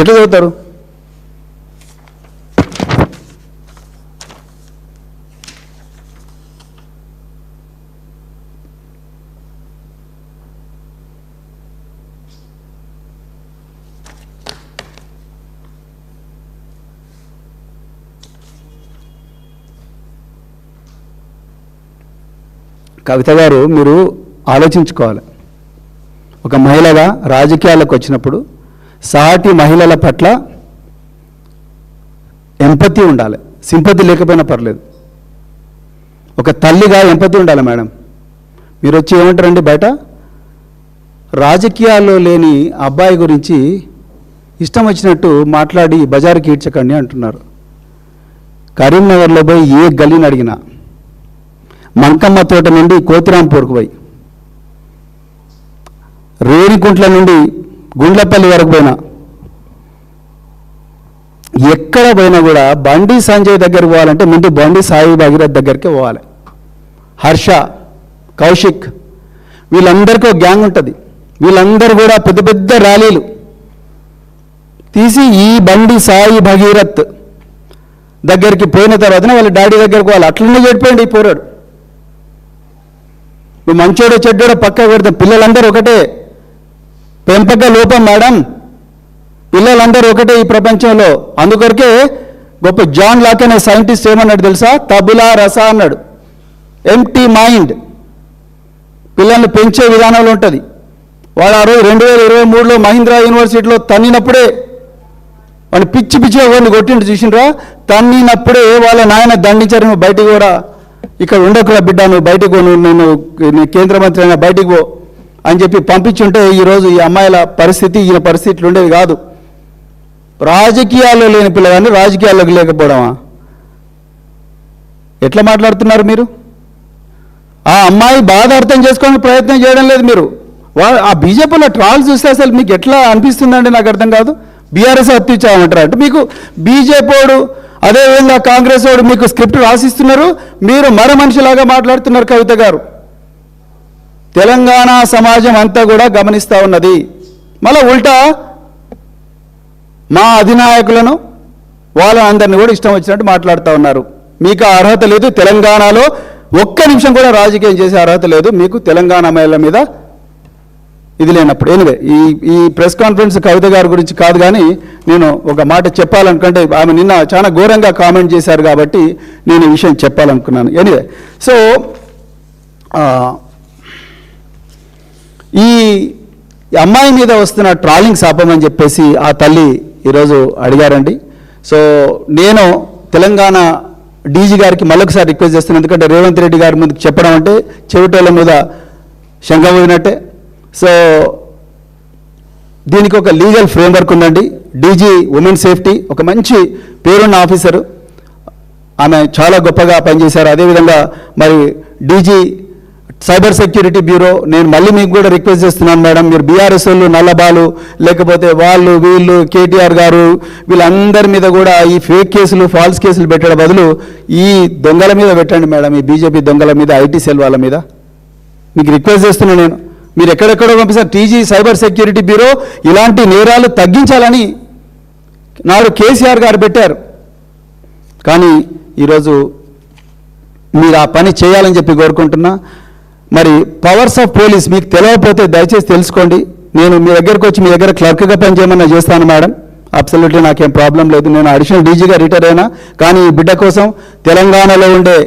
ఎట్లా చదువుతారు? కవిత గారు, మీరు ఆలోచించుకోవాలి. ఒక మహిళగా రాజకీయాలకు వచ్చినప్పుడు సాటి మహిళల పట్ల ఎంపతి ఉండాలి. సింపతి లేకపోయినా పర్లేదు. ఒక తల్లిగా ఎంపతి ఉండాలి మేడం. మీరు వచ్చి ఏమంటారండి బయట, రాజకీయాల్లో లేని అబ్బాయి గురించి ఇష్టం వచ్చినట్టు మాట్లాడి బజారుకి ఈడ్చకండి అంటున్నారు. కరీంనగర్లో పోయి ఏ గల్లీని అడిగినా, మంకమ్మ తోట నుండి కోతిరాంపూర్కు పోయి, రేణికుంట్ల నుండి గుండ్లపల్లి వరకు పోయినా, ఎక్కడ పోయినా కూడా బండి సంజయ్ దగ్గరికి పోవాలంటే ముందు బండి సాయి భగీరథ్ దగ్గరికి పోవాలి. హర్ష, కౌశిక్, వీళ్ళందరికీ ఒక గ్యాంగ్ ఉంటుంది. వీళ్ళందరూ కూడా పెద్ద పెద్ద ర్యాలీలు తీసి ఈ బండి సాయి భగీరథ్ దగ్గరికి పోయిన తర్వాతనే వాళ్ళ డాడీ దగ్గరికి పోవాలి. అట్లనే చెడిపోయింది ఈ పోరాడు. నువ్వు మంచోడో చెడ్డోడో పక్క పెడతాం. పిల్లలందరూ ఒకటే, పెంపక లోపం మేడం. పిల్లలందరూ ఒకటే ఈ ప్రపంచంలో. అందుకొరకే గొప్ప జాన్ లాక్ అనే సైంటిస్ట్ ఏమన్నాడు తెలుసా? తబులా రస అన్నాడు. ఎంప్టీ మైండ్ పిల్లల్ని పెంచే విధానంలో ఉంటుంది. వాడు ఆ రోజు 2023లో మహీంద్రా యూనివర్సిటీలో తన్నినప్పుడే, వాడిని పిచ్చి పిచ్చిగా వాడిని కొట్టిండు చూసిండ్రా. తన్నినప్పుడే వాళ్ళ నాయన దండించారు, నువ్వు బయటికి పోరా, ఇక్కడ ఉండకురా బిడ్డ, నువ్వు బయటకు పో, నేను కేంద్ర మంత్రి అయినా బయటికి పో అని చెప్పి పంపించుంటే ఈరోజు ఈ అమ్మాయిల పరిస్థితి, ఈయన పరిస్థితులు ఉండేది కాదు. రాజకీయాల్లో లేని పిల్లగాన్ని రాజకీయాల్లోకి లేకపోవడమా? ఎట్లా మాట్లాడుతున్నారు మీరు? ఆ అమ్మాయి బాధ అర్థం చేసుకోవడానికి ప్రయత్నం చేయడం లేదు మీరు. ఆ బీజేపీలో ట్రాల్స్ చూస్తే అసలు మీకు ఎట్లా అనిపిస్తుందండి నాకు అర్థం కాదు. బీఆర్ఎస్ హత్యించామంటారు అంటే మీకు బీజేపీడు, అదేవిధంగా కాంగ్రెస్ వాడు మీకు స్క్రిప్ట్ రాసిస్తున్నారు, మీరు మరో మనిషిలాగా మాట్లాడుతున్నారు. కవిత గారు, తెలంగాణ సమాజం అంతా కూడా గమనిస్తూ ఉన్నది. మళ్ళీ ఉల్టా మా అధినాయకులను వాళ్ళందరినీ కూడా ఇష్టం వచ్చినట్టు మాట్లాడుతూ ఉన్నారు. మీకు అర్హత లేదు. తెలంగాణలో ఒక్క నిమిషం కూడా రాజకీయం చేసే అర్హత లేదు మీకు, తెలంగాణ మహిళల మీద ఇది లేనప్పుడు. ఎనివే, ఈ ప్రెస్ కాన్ఫరెన్స్ కవిత గారి గురించి కాదు, కానీ నేను ఒక మాట చెప్పాలనుకుంటే ఆమె నిన్న చాలా ఘోరంగా కామెంట్ చేశారు కాబట్టి నేను ఈ విషయం చెప్పాలనుకున్నాను. ఎనివే, సో ఈ అమ్మాయి మీద వస్తున్న ట్రాలింగ్స్ ఆపమని చెప్పేసి ఆ తల్లి ఈరోజు అడిగారండి. సో నేను తెలంగాణ డీజీ గారికి మళ్ళొకసారి రిక్వెస్ట్ చేస్తున్నాను. ఎందుకంటే రేవంత్ రెడ్డి గారి ముందుకు చెప్పడం అంటే చెవిటోళ్ళ మీద శంఖం ఊదినట్టే. సో దీనికి ఒక లీగల్ ఫ్రేమ్వర్క్ ఉందండి. డీజీ ఉమెన్ సేఫ్టీ ఒక మంచి పేరున్న ఆఫీసరు, ఆమె చాలా గొప్పగా పనిచేశారు. అదేవిధంగా మరి డీజీ సైబర్ సెక్యూరిటీ బ్యూరో, నేను మళ్ళీ మీకు కూడా రిక్వెస్ట్ చేస్తున్నాను మేడం, మీరు బీఆర్ఎస్ వాళ్ళు నల్లబాలు, లేకపోతే వాళ్ళు వీళ్ళు కేటీఆర్ గారు వీళ్ళందరి మీద కూడా ఈ ఫేక్ కేసులు ఫాల్స్ కేసులు పెట్టడం బదులు ఈ దొంగల మీద పెట్టండి మేడం, ఈ బీజేపీ దొంగల మీద, ఐటీ సెల్ వాళ్ళ మీద మీకు రిక్వెస్ట్ చేస్తున్నాను నేను. మీరు ఎక్కడెక్కడో పంపిస్తారు. టీజీ సైబర్ సెక్యూరిటీ బ్యూరో ఇలాంటి నేరాలు తగ్గించాలని నాడు కేసీఆర్ గారు పెట్టారు. కానీ ఈరోజు మీరు ఆ పని చేయాలని చెప్పి కోరుకుంటున్నా. మరి పవర్స్ ఆఫ్ పోలీస్ మీకు తెలియకపోతే దయచేసి తెలుసుకోండి. నేను మీ దగ్గరకు వచ్చి మీ దగ్గర క్లర్క్గా పనిచేయమన్నా చేస్తాను మేడం, అబ్సల్యూట్లీ నాకేం ప్రాబ్లం లేదు. నేను అడిషనల్ డీజీగా రిటైర్ అయినా, కానీ ఈ బిడ్డ కోసం, తెలంగాణలో ఉండే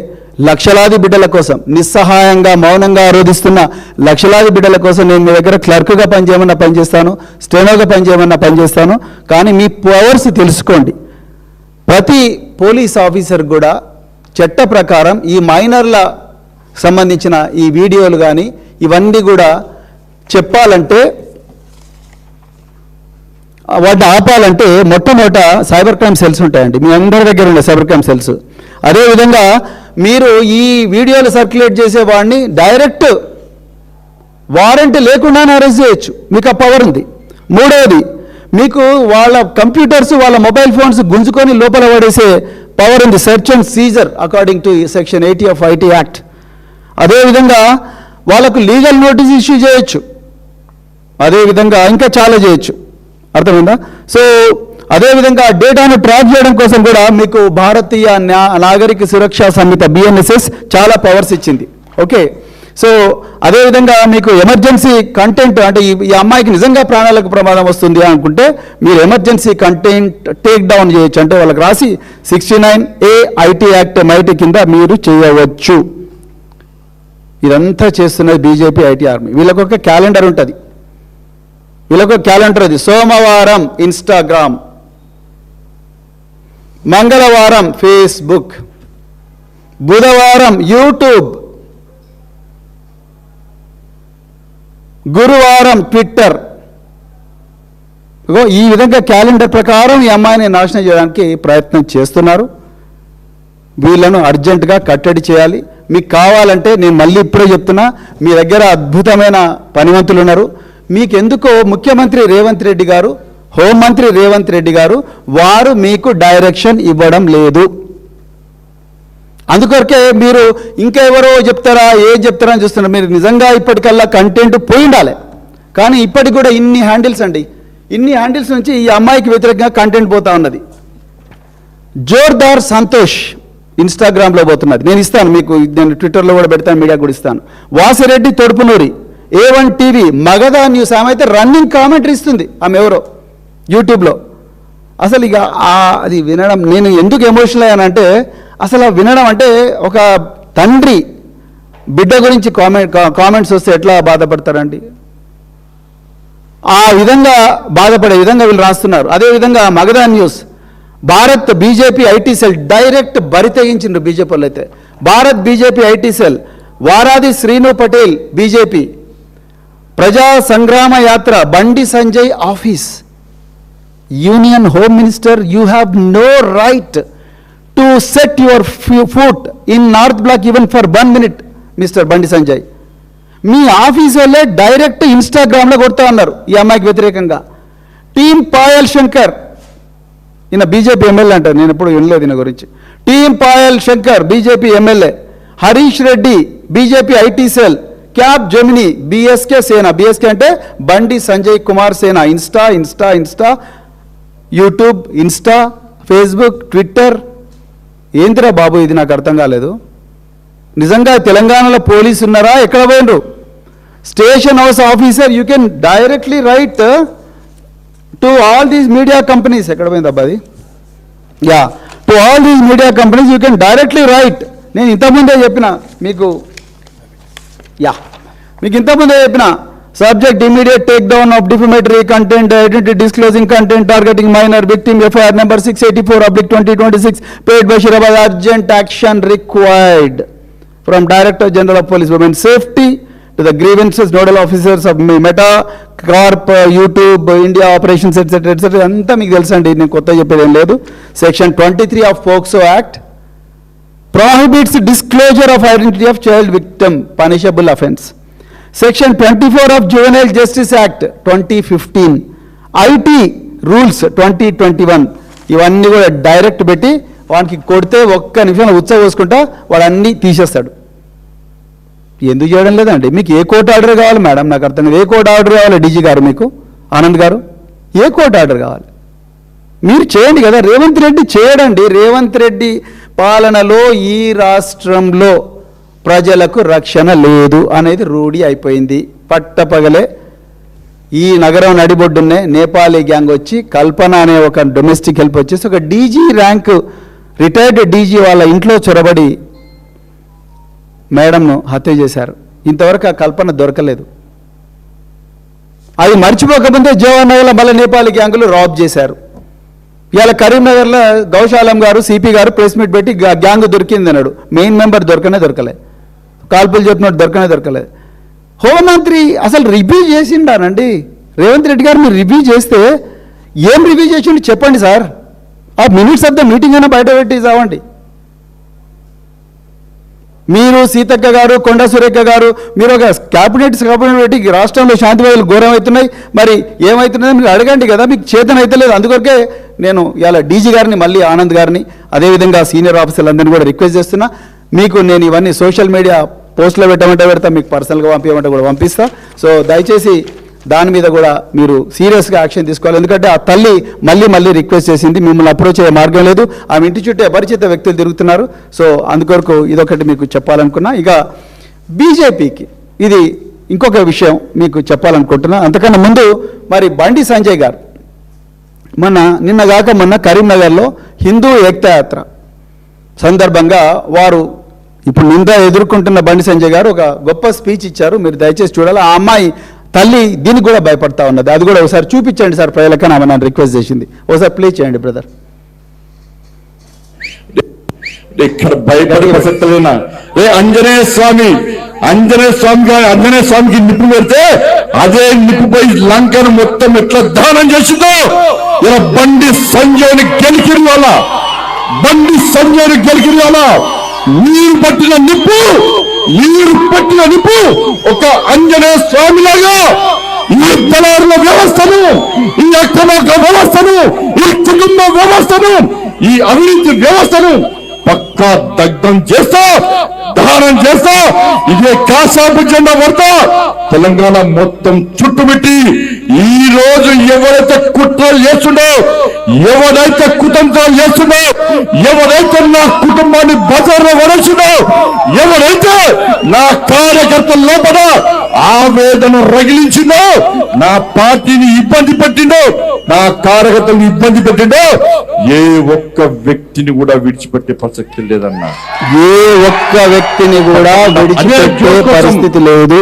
లక్షలాది బిడ్డల కోసం, నిస్సహాయంగా మౌనంగా ఆరోధిస్తున్న లక్షలాది బిడ్డల కోసం నేను మీ దగ్గర క్లర్క్గా పనిచేయమన్నా పనిచేస్తాను, స్టెనోగా పనిచేయమన్నా పనిచేస్తాను. కానీ మీ పవర్స్ తెలుసుకోండి. ప్రతి పోలీస్ ఆఫీసర్ కూడా చట్ట ప్రకారం ఈ మైనర్ల సంబంధించిన ఈ వీడియోలు కానీ ఇవన్నీ కూడా చెప్పాలంటే, వాటిని ఆపాలంటే మొట్టమొదట సైబర్ క్రైమ్ సెల్స్ ఉంటాయండి. మీ అందరి దగ్గర ఉండే సైబర్ క్రైమ్ సెల్స్. అదేవిధంగా మీరు ఈ వీడియోలు సర్క్యులేట్ చేసే వాడిని డైరెక్ట్ వారెంట్ లేకుండానే అరెస్ట్ చేయొచ్చు, మీకు ఆ పవర్ ఉంది. మూడవది, మీకు వాళ్ళ కంప్యూటర్స్, వాళ్ళ మొబైల్ ఫోన్స్ గుంజుకొని లోపల పడేసే పవర్ ఉంది, search and seizure according to section 80 of IT act. అదేవిధంగా వాళ్ళకు లీగల్ నోటీస్ ఇష్యూ చేయొచ్చు, అదేవిధంగా ఇంకా చాలా చేయొచ్చు. అర్థమైందా? సో అదేవిధంగా డేటాను ట్రాక్ చేయడం కోసం కూడా మీకు భారతీయ నాగరిక సురక్షా సంహిత BNSS చాలా పవర్స్ ఇచ్చింది. ఓకే, సో అదేవిధంగా మీకు ఎమర్జెన్సీ కంటెంట్ అంటే ఈ అమ్మాయికి నిజంగా ప్రాణాలకు ప్రమాదం వస్తుంది అనుకుంటే మీరు ఎమర్జెన్సీ కంటెంట్ టేక్ డౌన్ చేయొచ్చు. అంటే వాళ్ళకి రాసి 69A IT యాక్ట్ మైటీ కింద మీరు చేయవచ్చు. ఇదంతా చేస్తున్నది బీజేపీ IT ఆర్మీ. వీళ్ళకు ఒక క్యాలెండర్ ఉంటుంది, వీళ్ళకు క్యాలెండర్ అది. సోమవారం ఇన్స్టాగ్రామ్, మంగళవారం ఫేస్బుక్, బుధవారం యూట్యూబ్, గురువారం ట్విట్టర్. ఈ విధంగా క్యాలెండర్ ప్రకారం ఈ అమ్మాయిని నాశనం చేయడానికి ప్రయత్నం చేస్తున్నారు. వీళ్ళను అర్జెంటుగా కట్టడి చేయాలి. మీకు కావాలంటే నేను మళ్ళీ ఇప్పుడే చెప్తున్నా, మీ దగ్గర అద్భుతమైన పనివంతులు ఉన్నారు. మీకు ఎందుకో ముఖ్యమంత్రి రేవంత్ రెడ్డి గారు, హోంమంత్రి రేవంత్ రెడ్డి గారు వారు మీకు డైరెక్షన్ ఇవ్వడం లేదు. అందుకొరకే మీరు ఇంకా ఎవరో చెప్తారా ఏం చెప్తారా అని చూస్తున్నారు. మీరు నిజంగా ఇప్పటికల్లా కంటెంట్ పోయి ఉండాలి. కానీ ఇప్పటికి కూడా ఇన్ని హ్యాండిల్స్ అండి, ఇన్ని హ్యాండిల్స్ నుంచి ఈ అమ్మాయికి వ్యతిరేకంగా కంటెంట్ పోతా ఉన్నది. జోర్దార్ సంతోష్ ఇన్స్టాగ్రామ్లో పోతున్నది. నేను ఇస్తాను మీకు, నేను ట్విట్టర్లో కూడా పెడతాను, మీడియా కూడా ఇస్తాను. Vasireddy Thodupunuri A1 TV Magadha news, ఆమె అయితే రన్నింగ్ కామెంటరీ ఇస్తుంది. ఆమె ఎవరో యూట్యూబ్లో. అసలు ఇక అది వినడం నేను ఎందుకు ఎమోషనల్ అయ్యానంటే, అసలు వినడం అంటే ఒక తండ్రి బిడ్డ గురించి కామెంట్స్ వస్తే ఎట్లా బాధపడతారండి, ఆ విధంగా బాధపడే విధంగా వీళ్ళు రాస్తున్నారు. అదేవిధంగా Magadha news, Bharat BJP IT cell direct బరి తెగించిండ్రు బీజేపీ వాళ్ళు. అయితే భారత్ బీజేపీ IT సెల్, వారాది Srinu Patel BJP, Praja Sangrama Yatra Bandi Sanjay office, union home minister you have no right to set your foot in North Block even for 1 minute mister Bandi Sanjay. మీ ఆఫీస్ వాళ్ళే డైరెక్ట్ ఇన్స్టాగ్రామ్లో కొడతా ఉన్నారు ఈ అమ్మాయికి వ్యతిరేకంగా. టీమ్ పాయల్ శంకర్, ఈయన బీజేపీ ఎమ్మెల్యే అంటారు, నేను ఎప్పుడు వినలేదు ఈయన గురించి. Team Payal Shankar BJP MLA, Harish Reddy BJP IT cell, cab Gemini BSK సేన, BSK అంటే బండి సంజయ్ కుమార్ సేన. Insta YouTube, Insta, Facebook, Twitter. ఏంటిరా బాబు ఇది, నాకు అర్థం కాలేదు. నిజంగా తెలంగాణలో పోలీసు ఉన్నారా, ఎక్కడ పోయినరు? Station house officer you can directly write to all these media companies. ఎక్కడ పోయింది అబ్బాది? Yeah, to all these media companies you can directly write. నేను ఇంతకుముందే చెప్పిన మీకు, మీకు ఇంతకుముందే చెప్పిన, subject immediate take down of defamatory content, identity disclosing content targeting minor victim, FIR number 684/2026 paid Bashirabad. Urgent action required from Director General of Police, Women Safety to the grievances nodal officers of Meta Corp, YouTube, India operations etc. అంతా మీకు తెలుసండి, నేను కొత్త చెప్పేది ఏం లేదు. Section 23 of POCSO Act prohibits disclosure of identity of child victim, punishable offence. Section 24 of Juvenile Justice Act 2015, IT Rules 2021, ఇవన్నీ కూడా డైరెక్ట్ పెట్టి వానికి కొడితే ఒక్క నిమిషంలో ఉత్సవోసుకుంటా వాడు అన్నీ తీసేస్తాడు. ఎందుకు చేయడం లేదండి? మీకు ఏ కోర్టు ఆర్డర్ కావాలి మేడం? నాకు అర్థం కాదు. ఏ కోర్టు ఆర్డర్ కావాలి డీజీ గారు, మీకు ఆనంద్ గారు? ఏ కోర్టు ఆర్డర్ కావాలి? మీరు చేయండి కదా. రేవంత్ రెడ్డి చేయడండి. రేవంత్ రెడ్డి పాలనలో ఈ రాష్ట్రంలో ప్రజలకు రక్షణ లేదు అనేది రూఢి అయిపోయింది. పట్టపగలే ఈ నగరం నడిబొడ్డునే నేపాలీ గ్యాంగ్ వచ్చి, కల్పన అనే ఒక డొమెస్టిక్ హెల్ప్ వచ్చేసి ఒక డీజీ ర్యాంక్ రిటైర్డ్ డీజీ వాళ్ళ ఇంట్లో చొరబడి మేడంను హత్య చేశారు. ఇంతవరకు ఆ కల్పన దొరకలేదు. అది మర్చిపోకముందే జవహర్నగర్లో మళ్ళీ నేపాలీ గ్యాంగులు రాబ్ చేశారు. ఇవాళ కరీంనగర్లో గౌశాలం గారు CP గారు ప్రెస్ మీట్ పెట్టి గ్యాంగ్ దొరికింది అన్నాడు. మెయిన్ మెంబర్ దొరకలే, కాల్పులు చెప్పినట్టు దొరకలే. హోంమంత్రి అసలు రివ్యూ చేసిండానండి రేవంత్ రెడ్డి గారు. మీరు రివ్యూ చేస్తే ఏం రివ్యూ చేసిండు చెప్పండి సార్. ఆ మినిట్స్ ఆఫ్ ద మీటింగ్ అయినా బయట పెట్టి చావండి. మీరు సీతక్క గారు, కొండా సురేఖ గారు, మీరు ఒక క్యాబినెట్ పెట్టి రాష్ట్రంలో శాంతి భద్రతలు ఘోరం అవుతున్నాయి, మరి ఏమవుతున్నాయో మీరు అడగండి కదా. మీకు చేతన అయితే లేదు. అందుకొరకే నేను ఇలా డీజీ గారిని, మళ్ళీ ఆనంద్ గారిని, అదేవిధంగా సీనియర్ ఆఫీసర్లందరినీ కూడా రిక్వెస్ట్ చేస్తున్నా. మీకు నేను ఇవన్నీ సోషల్ మీడియా పోస్టులో పెట్టమంటే పెడతా, మీకు పర్సనల్గా పంపించమంటే కూడా పంపిస్తా. సో దయచేసి దాని మీద కూడా మీరు సీరియస్గా యాక్షన్ తీసుకోవాలి. ఎందుకంటే ఆ తల్లి మళ్ళీ మళ్ళీ రిక్వెస్ట్ చేసింది, మిమ్మల్ని అప్రోచ్ అయ్యే మార్గం లేదు, ఆమె ఇంటి చుట్టూ అపరిచిత వ్యక్తులు తిరుగుతున్నారు. సో అందుకొరకు ఇదొకటి మీకు చెప్పాలనుకున్నా. ఇక బీజేపీకి ఇది ఇంకొక విషయం మీకు చెప్పాలనుకుంటున్నా. అంతకన్నా ముందు మరి బండి సంజయ్ గారు మొన్న కరీంనగర్లో హిందూ ఏకతాయాత్ర సందర్భంగా వారు ఇప్పుడు నింద ఎదుర్కొంటున్న బండి సంజయ్ గారు ఒక గొప్ప స్పీచ్ ఇచ్చారు. మీరు దయచేసి చూడాలి. ఆ అమ్మాయి తల్లి దీనికి కూడా భయపడతా ఉన్నది. అది కూడా ఒకసారి చూపించండి సార్ ప్రజలకని ఆమె నన్ను రిక్వెస్ట్ చేసింది. ఒకసారి ప్లే చేయండి బ్రదర్. ఇక్కడ భయపడే ప్రసక్తి లేనా? ఆంజనేయ స్వామికి నిప్పు పెడితే అదే నిప్పుపై లంకను మొత్తం ఎట్లా దానం చేసిందో ఇలా బండి సంజయ్ని గెలికిరి వాళ్ళ నీరు పట్టిన నిప్పు ఒక ఆంజనేయ స్వామిలాగా ఈ దళారుల వ్యవస్థను, ఈ అక్రమ వ్యవస్థను, ఈ కుటుంబ వ్యవస్థను, ఈ అవినీతి వ్యవస్థను పక్కా దగ్ధం చేస్తా, దహనం చేస్తా. ఇదే కాసాపు జెండా పడతా తెలంగాణ మొత్తం చుట్టుముట్టి ఈ రోజు ఎవరైతే కుట్రలు చేస్తుండో, ఎవరైతే కుతంత్రాలు చేస్తుండో, ఎవరైతే నా కుటుంబాన్ని బజార్లో వరచుండో, ఎవరైతే నా కార్యకర్తల లోపల ఆవేదన రగిలించిందో, నా పార్టీని ఇబ్బంది పెట్టిండో, నా కార్యకర్తలను ఇబ్బంది పెట్టిండో, ఏ ఒక్క వ్యక్తిని కూడా విడిచిపెట్టే ప్రసక్తి లేదన్నా. ఏ ఒక్క వ్యక్తిని కూడా విడిచిపెట్టే పరిస్థితి లేదు.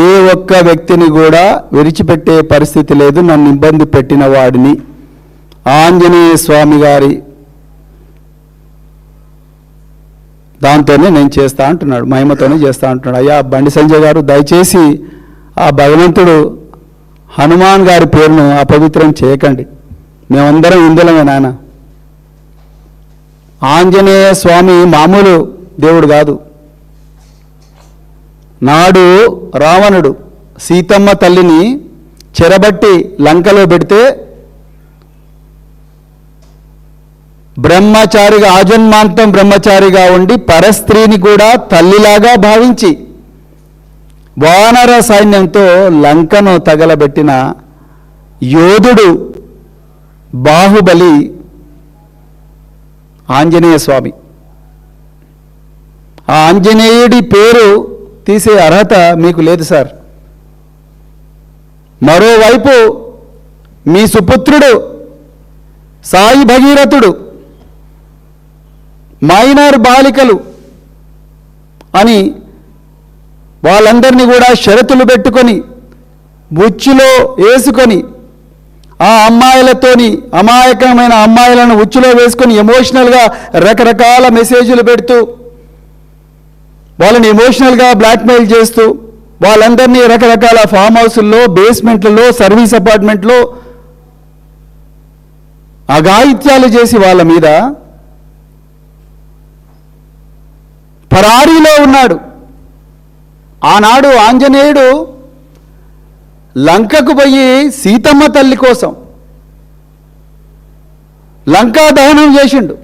ఏ ఒక్క వ్యక్తిని కూడా విడిచిపెట్టే పరిస్థితి లేదు. నన్ను ఇబ్బంది పెట్టిన వాడిని ఆంజనేయ స్వామి గారి దాంతోనే నేను చేస్తా అంటున్నాడు, మహిమతోనే చేస్తా అంటున్నాడు. అయ్యా బండి సంజయ్ గారు దయచేసి ఆ భగవంతుడు హనుమాన్ గారి పేరును అపవిత్రం చేయకండి. మేమందరం ఇందులమే నాయన. ఆంజనేయ స్వామి మామూలు దేవుడు కాదు. నాడు రావణుడు సీతమ్మ తల్లిని చెరబట్టి లంకలో పెడితే బ్రహ్మచారిగా ఆజన్మాంతం బ్రహ్మచారిగా ఉండి పరస్త్రీని కూడా తల్లిలాగా భావించి వానర సైన్యంతో లంకను తగలబెట్టిన యోధుడు బాహుబలి ఆంజనేయ స్వామి. ఆ ఆంజనేయుడి పేరు తీసే అర్హత మీకు లేదు సార్. మరోవైపు మీ సుపుత్రుడు సాయి భగీరథుడు మైనర్ బాలికలు అని వాళ్ళందరినీ కూడా షరతులు పెట్టుకొని ఉచ్చులో వేసుకొని ఆ అమ్మాయిలతోని అమాయకమైన అమ్మాయిలను ఉచ్చులో వేసుకొని ఎమోషనల్గా రకరకాల మెసేజ్లు పెడుతూ వాళ్ళని ఎమోషనల్గా బ్లాక్మెయిల్ చేస్తూ వాళ్ళందరినీ రకరకాల ఫామ్ హౌస్ల్లో, బేస్మెంట్లలో, సర్వీస్ అపార్ట్మెంట్లో అఘాయిత్యాలు చేసి వాళ్ళ మీద పరారీలో ఉన్నాడు. ఆనాడు ఆంజనేయుడు లంకకు పోయి సీతమ్మ తల్లి కోసం లంకా దహనం చేసిండు.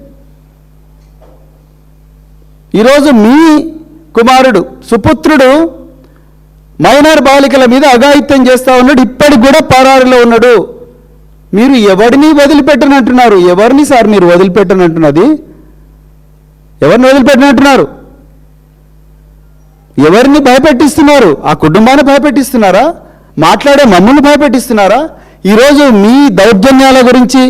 ఈరోజు మీ కుమారుడు సుపుత్రుడు మైనర్ బాలికల మీద అఘాయిత్యం చేస్తా ఉన్నాడు. ఇప్పటికి కూడా పరారీలో ఉన్నాడు. మీరు ఎవరిని వదిలిపెట్టనంటున్నారు? ఎవరిని సార్ మీరు వదిలిపెట్టనంటున్నది? ఎవరిని వదిలిపెట్టనంటున్నారు? ఎవరిని భయపెట్టిస్తున్నారు? ఆ కుటుంబాన్ని భయపెట్టిస్తున్నారా? మాట్లాడే మమ్మల్ని భయపెట్టిస్తున్నారా? ఈరోజు మీ దౌర్జన్యాల గురించి,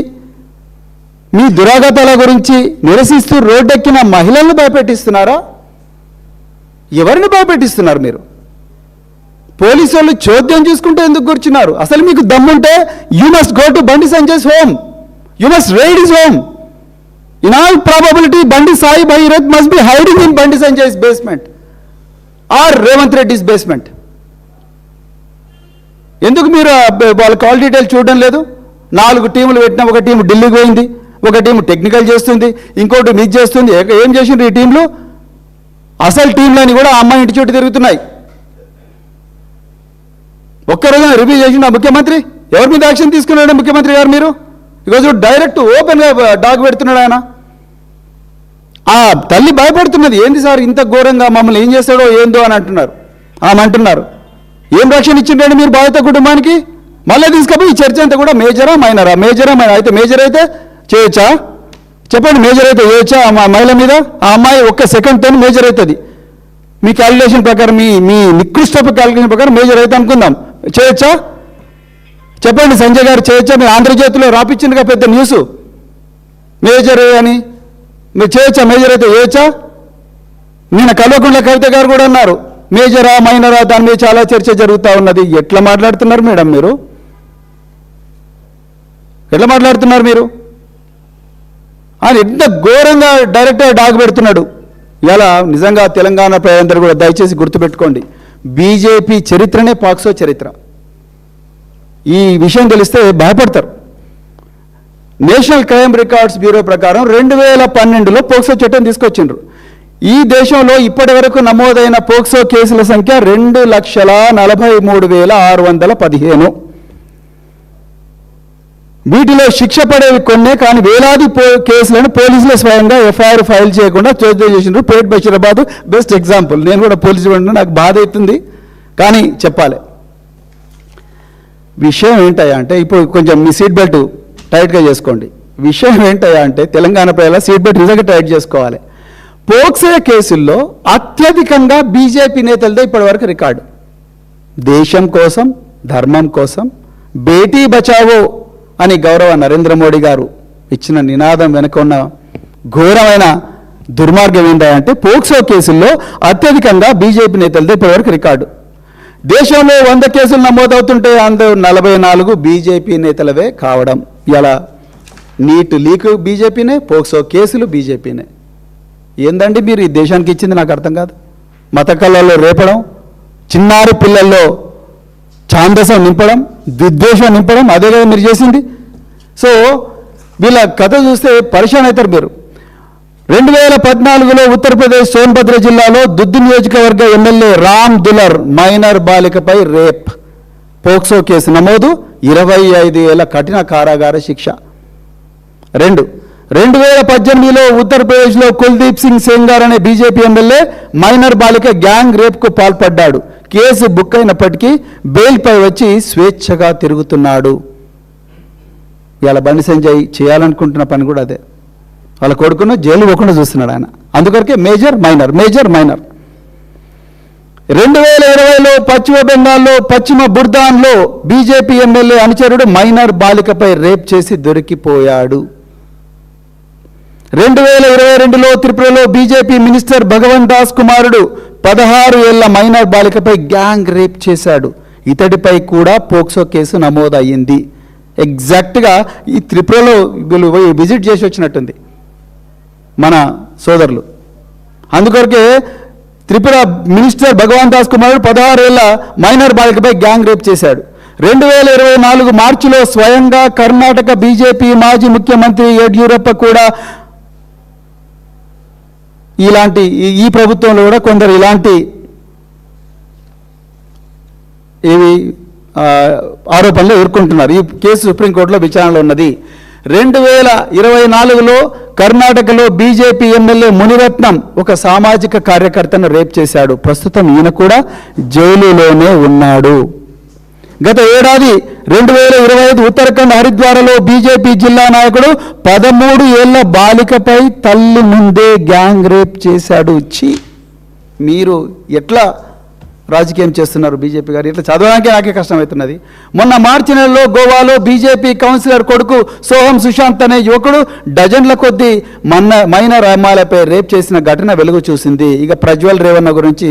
మీ దురాగతాల గురించి నిరసిస్తూ రోడ్డెక్కిన మహిళలను భయపెట్టిస్తున్నారా? ఎవరిని భయపెట్టిస్తున్నారు మీరు? పోలీసు వాళ్ళు చోద్యం చూసుకుంటే ఎందుకు కూర్చున్నారు? అసలు మీకు దమ్ముంటే you must go to Bandi Sanjay's home, you must raid his home. In all probability Bandi Sai Bhagirath must be hiding in Bandi Sanjay's basement or Revanth Reddy's basement. ఎందుకు మీరు వాళ్ళ కాల్ డీటెయిల్ చూడడం లేదు? 4 టీములు పెట్టినా ఒక టీం ఢిల్లీకి పోయింది, ఒక టీం టెక్నికల్ చేస్తుంది, ఇంకోటి మిస్ చేస్తుంది. ఏం చేసిండ్రు ఈ టీంలు? అసలు టీంలని కూడా అమ్మాయి ఇంటి చుట్టూ తిరుగుతున్నాయి. ఒక్కరోజు రివ్యూ చేసిండు ఆ ముఖ్యమంత్రి? ఎవరి మీద యాక్షన్ తీసుకున్నాడు ముఖ్యమంత్రి గారు? మీరు ఈరోజు డైరెక్ట్ ఓపెన్గా డాగ్ పెడుతున్నాడు ఆయన. ఆ తల్లి భయపడుతున్నది, ఏంది సార్ ఇంత ఘోరంగా మమ్మల్ని ఏం చేస్తాడో ఏందో అని అంటున్నారు. ఆమె అంటున్నారు, ఏం రక్షణ ఇచ్చిండండి మీరు బాధిత కుటుంబానికి? మళ్ళీ తీసుకపోయి ఈ చర్చ అంతా కూడా మేజరా మైనరా, మేజరా మైనర్. అయితే మేజర్ అయితే చేయొచ్చా చెప్పండి, మేజర్ అయితే చేయొచ్చా ఆ మహిళ మీద? ఆ అమ్మాయి ఒక్క సెకండ్తో మేజర్ అవుతుంది. మీ క్యాలిక్యులేషన్ ప్రకారం, మీ నికృష్టపు క్యాలిక్యులేషన్ ప్రకారం మేజర్ అయితే అనుకుందాం, చేయొచ్చా చెప్పండి? సంజయ్ గారు చేయొచ్చా? మీరు ఆంధ్రజ్యోతిలో రాపిచ్చిందిగా పెద్ద న్యూస్ మేజర్ అని. మీరు చేయొచ్చా? మేజర్ అయితే చేయొచ్చా? నిన్న కల్వకుంట్ల కవిత గారు కూడా అన్నారు, మేజరా మైనరా దాని మీద చాలా చర్చ జరుగుతూ ఉన్నది. ఎట్లా మాట్లాడుతున్నారు మేడం మీరు? ఎట్లా మాట్లాడుతున్నారు మీరు? ఆయన ఎంత ఘోరంగా డైరెక్ట్గా డాగ్ పెడుతున్నాడు. ఇలా నిజంగా తెలంగాణ ప్రజలందరూ కూడా దయచేసి గుర్తుపెట్టుకోండి, బీజేపీ చరిత్రనే పాక్సో చరిత్ర. ఈ విషయం తెలిస్తే భయపడతారు. నేషనల్ క్రైమ్ రికార్డ్స్ బ్యూరో ప్రకారం 2012లో పోక్సో చట్టం తీసుకొచ్చిండ్రు. ఈ దేశంలో ఇప్పటి వరకు నమోదైన పోక్సో కేసుల సంఖ్య 2,43,615. వీటిలో శిక్ష పడేవి కొన్నే, కానీ వేలాది కేసులను పోలీసులు స్వయంగా ఎఫ్ఐఆర్ ఫైల్ చేయకుండా చోద్యం చేసిండ్రు. పేట్ బషీరాబాద్ బెస్ట్ ఎగ్జాంపుల్. నేను కూడా పోలీసు ఉంటే నాకు బాధ అవుతుంది, కానీ చెప్పాలి. విషయం ఏంటయ్యా అంటే, ఇప్పుడు కొంచెం మీ సీట్ బెల్ట్ టైట్గా చేసుకోండి. విషయం ఏంటయ్యా అంటే, తెలంగాణ ప్రజల సీట్ బెల్ట్ నిజంగా టైట్ చేసుకోవాలి. పోక్సో కేసుల్లో అత్యధికంగా బీజేపీ నేతలదే ఇప్పటివరకు రికార్డు. దేశం కోసం, ధర్మం కోసం, బేటీ బచావో అని గౌరవ నరేంద్ర మోడీ గారు ఇచ్చిన నినాదం వెనుక ఉన్న ఘోరమైన దుర్మార్గం ఏంటంటే, పోక్సో కేసుల్లో అత్యధికంగా బీజేపీ నేతలదే ఇప్పటివరకు రికార్డు. దేశంలో 100 కేసులు నమోదవుతుంటే అందులో 44 బీజేపీ నేతలవే కావడం. ఇలా నీట్ లీక్ బీజేపీనే, పోక్సో కేసులు బీజేపీనే. ఏందండి మీరు ఈ దేశానికి ఇచ్చింది? నాకు అర్థం కాదు. మత కళల్లో రేపడం, చిన్నారి పిల్లల్లో ఛాందసం నింపడం, విద్వేషం నింపడం, అదే కదా మీరు చేసింది. సో వీళ్ళ కథ చూస్తే పరిశాన్ అవుతారు మీరు. 2014లో ఉత్తరప్రదేశ్ సోన్భద్ర జిల్లాలో దుద్ది నియోజకవర్గ ఎమ్మెల్యే రామ్ దులర్ మైనర్ బాలికపై రేప్ పోక్సో కేసు నమోదు, 25 ఏళ్ల కఠిన కారాగార శిక్ష. 2018లో ఉత్తరప్రదేశ్లో కుల్దీప్ సింగ్ సెంగార్ అనే బీజేపీ ఎమ్మెల్యే మైనర్ బాలిక గ్యాంగ్ రేప్కు పాల్పడ్డాడు. కేసు బుక్ అయినప్పటికీ బెయిల్పై వచ్చి స్వేచ్ఛగా తిరుగుతున్నాడు. ఇలా బండి సంజయ్ చేయాలనుకుంటున్న పని కూడా అదే. వాళ్ళ కొడుకును జైలు పోకుండా చూస్తున్నాడు ఆయన. అందుకొరకే మేజర్ మైనర్, మేజర్ మైనర్. 2020లో పశ్చిమ బెంగాల్లో పశ్చిమ బుర్దాన్లో బీజేపీ ఎమ్మెల్యే అనుచరుడు మైనర్ బాలికపై రేప్ చేసి దొరికిపోయాడు. 2022లో త్రిపురలో బీజేపీ మినిస్టర్ భగవంత్ దాస్ కుమారుడు 16 ఏళ్ల మైనర్ బాలికపై గ్యాంగ్ రేప్ చేశాడు. ఇతడిపై కూడా పోక్సో కేసు నమోదయ్యింది. ఎగ్జాక్ట్గా ఈ త్రిపురలో వీళ్ళు విజిట్ చేసి వచ్చినట్టుంది మన సోదరులు. అందుకొరకే త్రిపుర మినిస్టర్ భగవంత్ దాస్ కుమారుడు 16 ఏళ్ల మైనర్ బాలికపై గ్యాంగ్ రేప్ చేశాడు. 2024 మార్చిలో స్వయంగా కర్ణాటక బీజేపీ మాజీ ముఖ్యమంత్రి యడ్యూరప్ప కూడా ఈ ప్రభుత్వంలో కూడా కొందరు ఇలాంటి ఆరోపణలు ఎదుర్కొంటున్నారు. ఈ కేసు సుప్రీంకోర్టులో విచారణలో ఉన్నది. 2024లో కర్ణాటకలో బీజేపీ ఎమ్మెల్యే మునిరత్నం ఒక సామాజిక కార్యకర్తను రేప్ చేశాడు. ప్రస్తుతం ఈయన కూడా జైలులోనే ఉన్నాడు. గత ఏడాది 2025 ఉత్తరాఖండ్ హరిద్వార్లో బీజేపీ జిల్లా నాయకుడు 13 ఏళ్ల బాలికపై తల్లి ముందే గ్యాంగ్ రేప్ చేశాడు. మీరు ఎట్లా రాజకీయం చేస్తున్నారు బీజేపీ గారు? ఇట్లా చదవడానికి నాకే కష్టమవుతున్నది. మొన్న మార్చి నెలలో గోవాలో బీజేపీ కౌన్సిలర్ కొడుకు సోహం సుశాంత్ అనే యువకుడు డజన్ల కొద్దీ మైనర్ అమ్మాయిలపై రేప్ చేసిన ఘటన వెలుగు చూసింది. ఇక ప్రజ్వల్ రేవన్న గురించి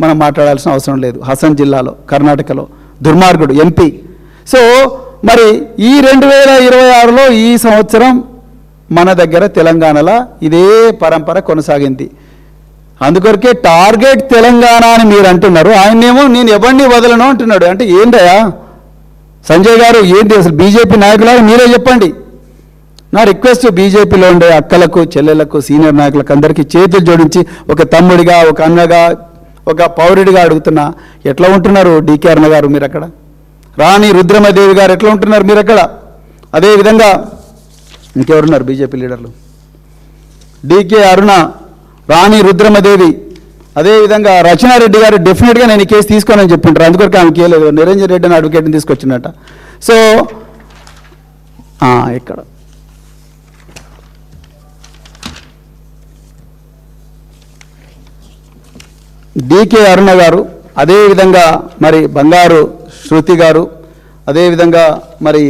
మనం మాట్లాడాల్సిన అవసరం లేదు. హసన్ జిల్లాలో కర్ణాటకలో దుర్మార్గుడు ఎంపీ. సో మరి ఈ 2026లో ఈ సంవత్సరం మన దగ్గర తెలంగాణలో ఇదే పరంపర కొనసాగింది. అందుకొరకే టార్గెట్ తెలంగాణ అని మీరు అంటున్నారు. ఆయనేమో నేను ఎవరిని వదలను అంటున్నాడు. అంటే ఏందయ్యా సంజయ్ గారు, ఏంటి అసలు బీజేపీ నాయకులాగా మీరే చెప్పండి. నా రిక్వెస్ట్ బీజేపీలో ఉండే అక్కలకు, చెల్లెలకు, సీనియర్ నాయకులకు అందరికీ చేతులు జోడించి ఒక తమ్ముడిగా, ఒక అన్నగా, ఒక పౌరుడిగా అడుగుతున్నా, ఎట్లా ఉంటున్నారు డీకే అరుణ గారు మీరు అక్కడ? రాణి రుద్రమదేవి గారు ఎట్లా ఉంటున్నారు మీరు అక్కడ? అదేవిధంగా ఇంకెవరున్నారు బీజేపీ లీడర్లు? డికే అరుణ, రాణి రుద్రమదేవి, అదేవిధంగా రచనారెడ్డి గారు డెఫినెట్గా నేను ఈ కేసు తీసుకోనని చెప్పింటారు. అందుకొరకు ఆమె కేలేదు, నిరంజన్ రెడ్డి అని అడ్వకేట్ని తీసుకొచ్చినట్ట. సో ఇక్కడ డికే అరుణ గారు, అదేవిధంగా మరి బంగారు శృతి గారు, అదేవిధంగా మరి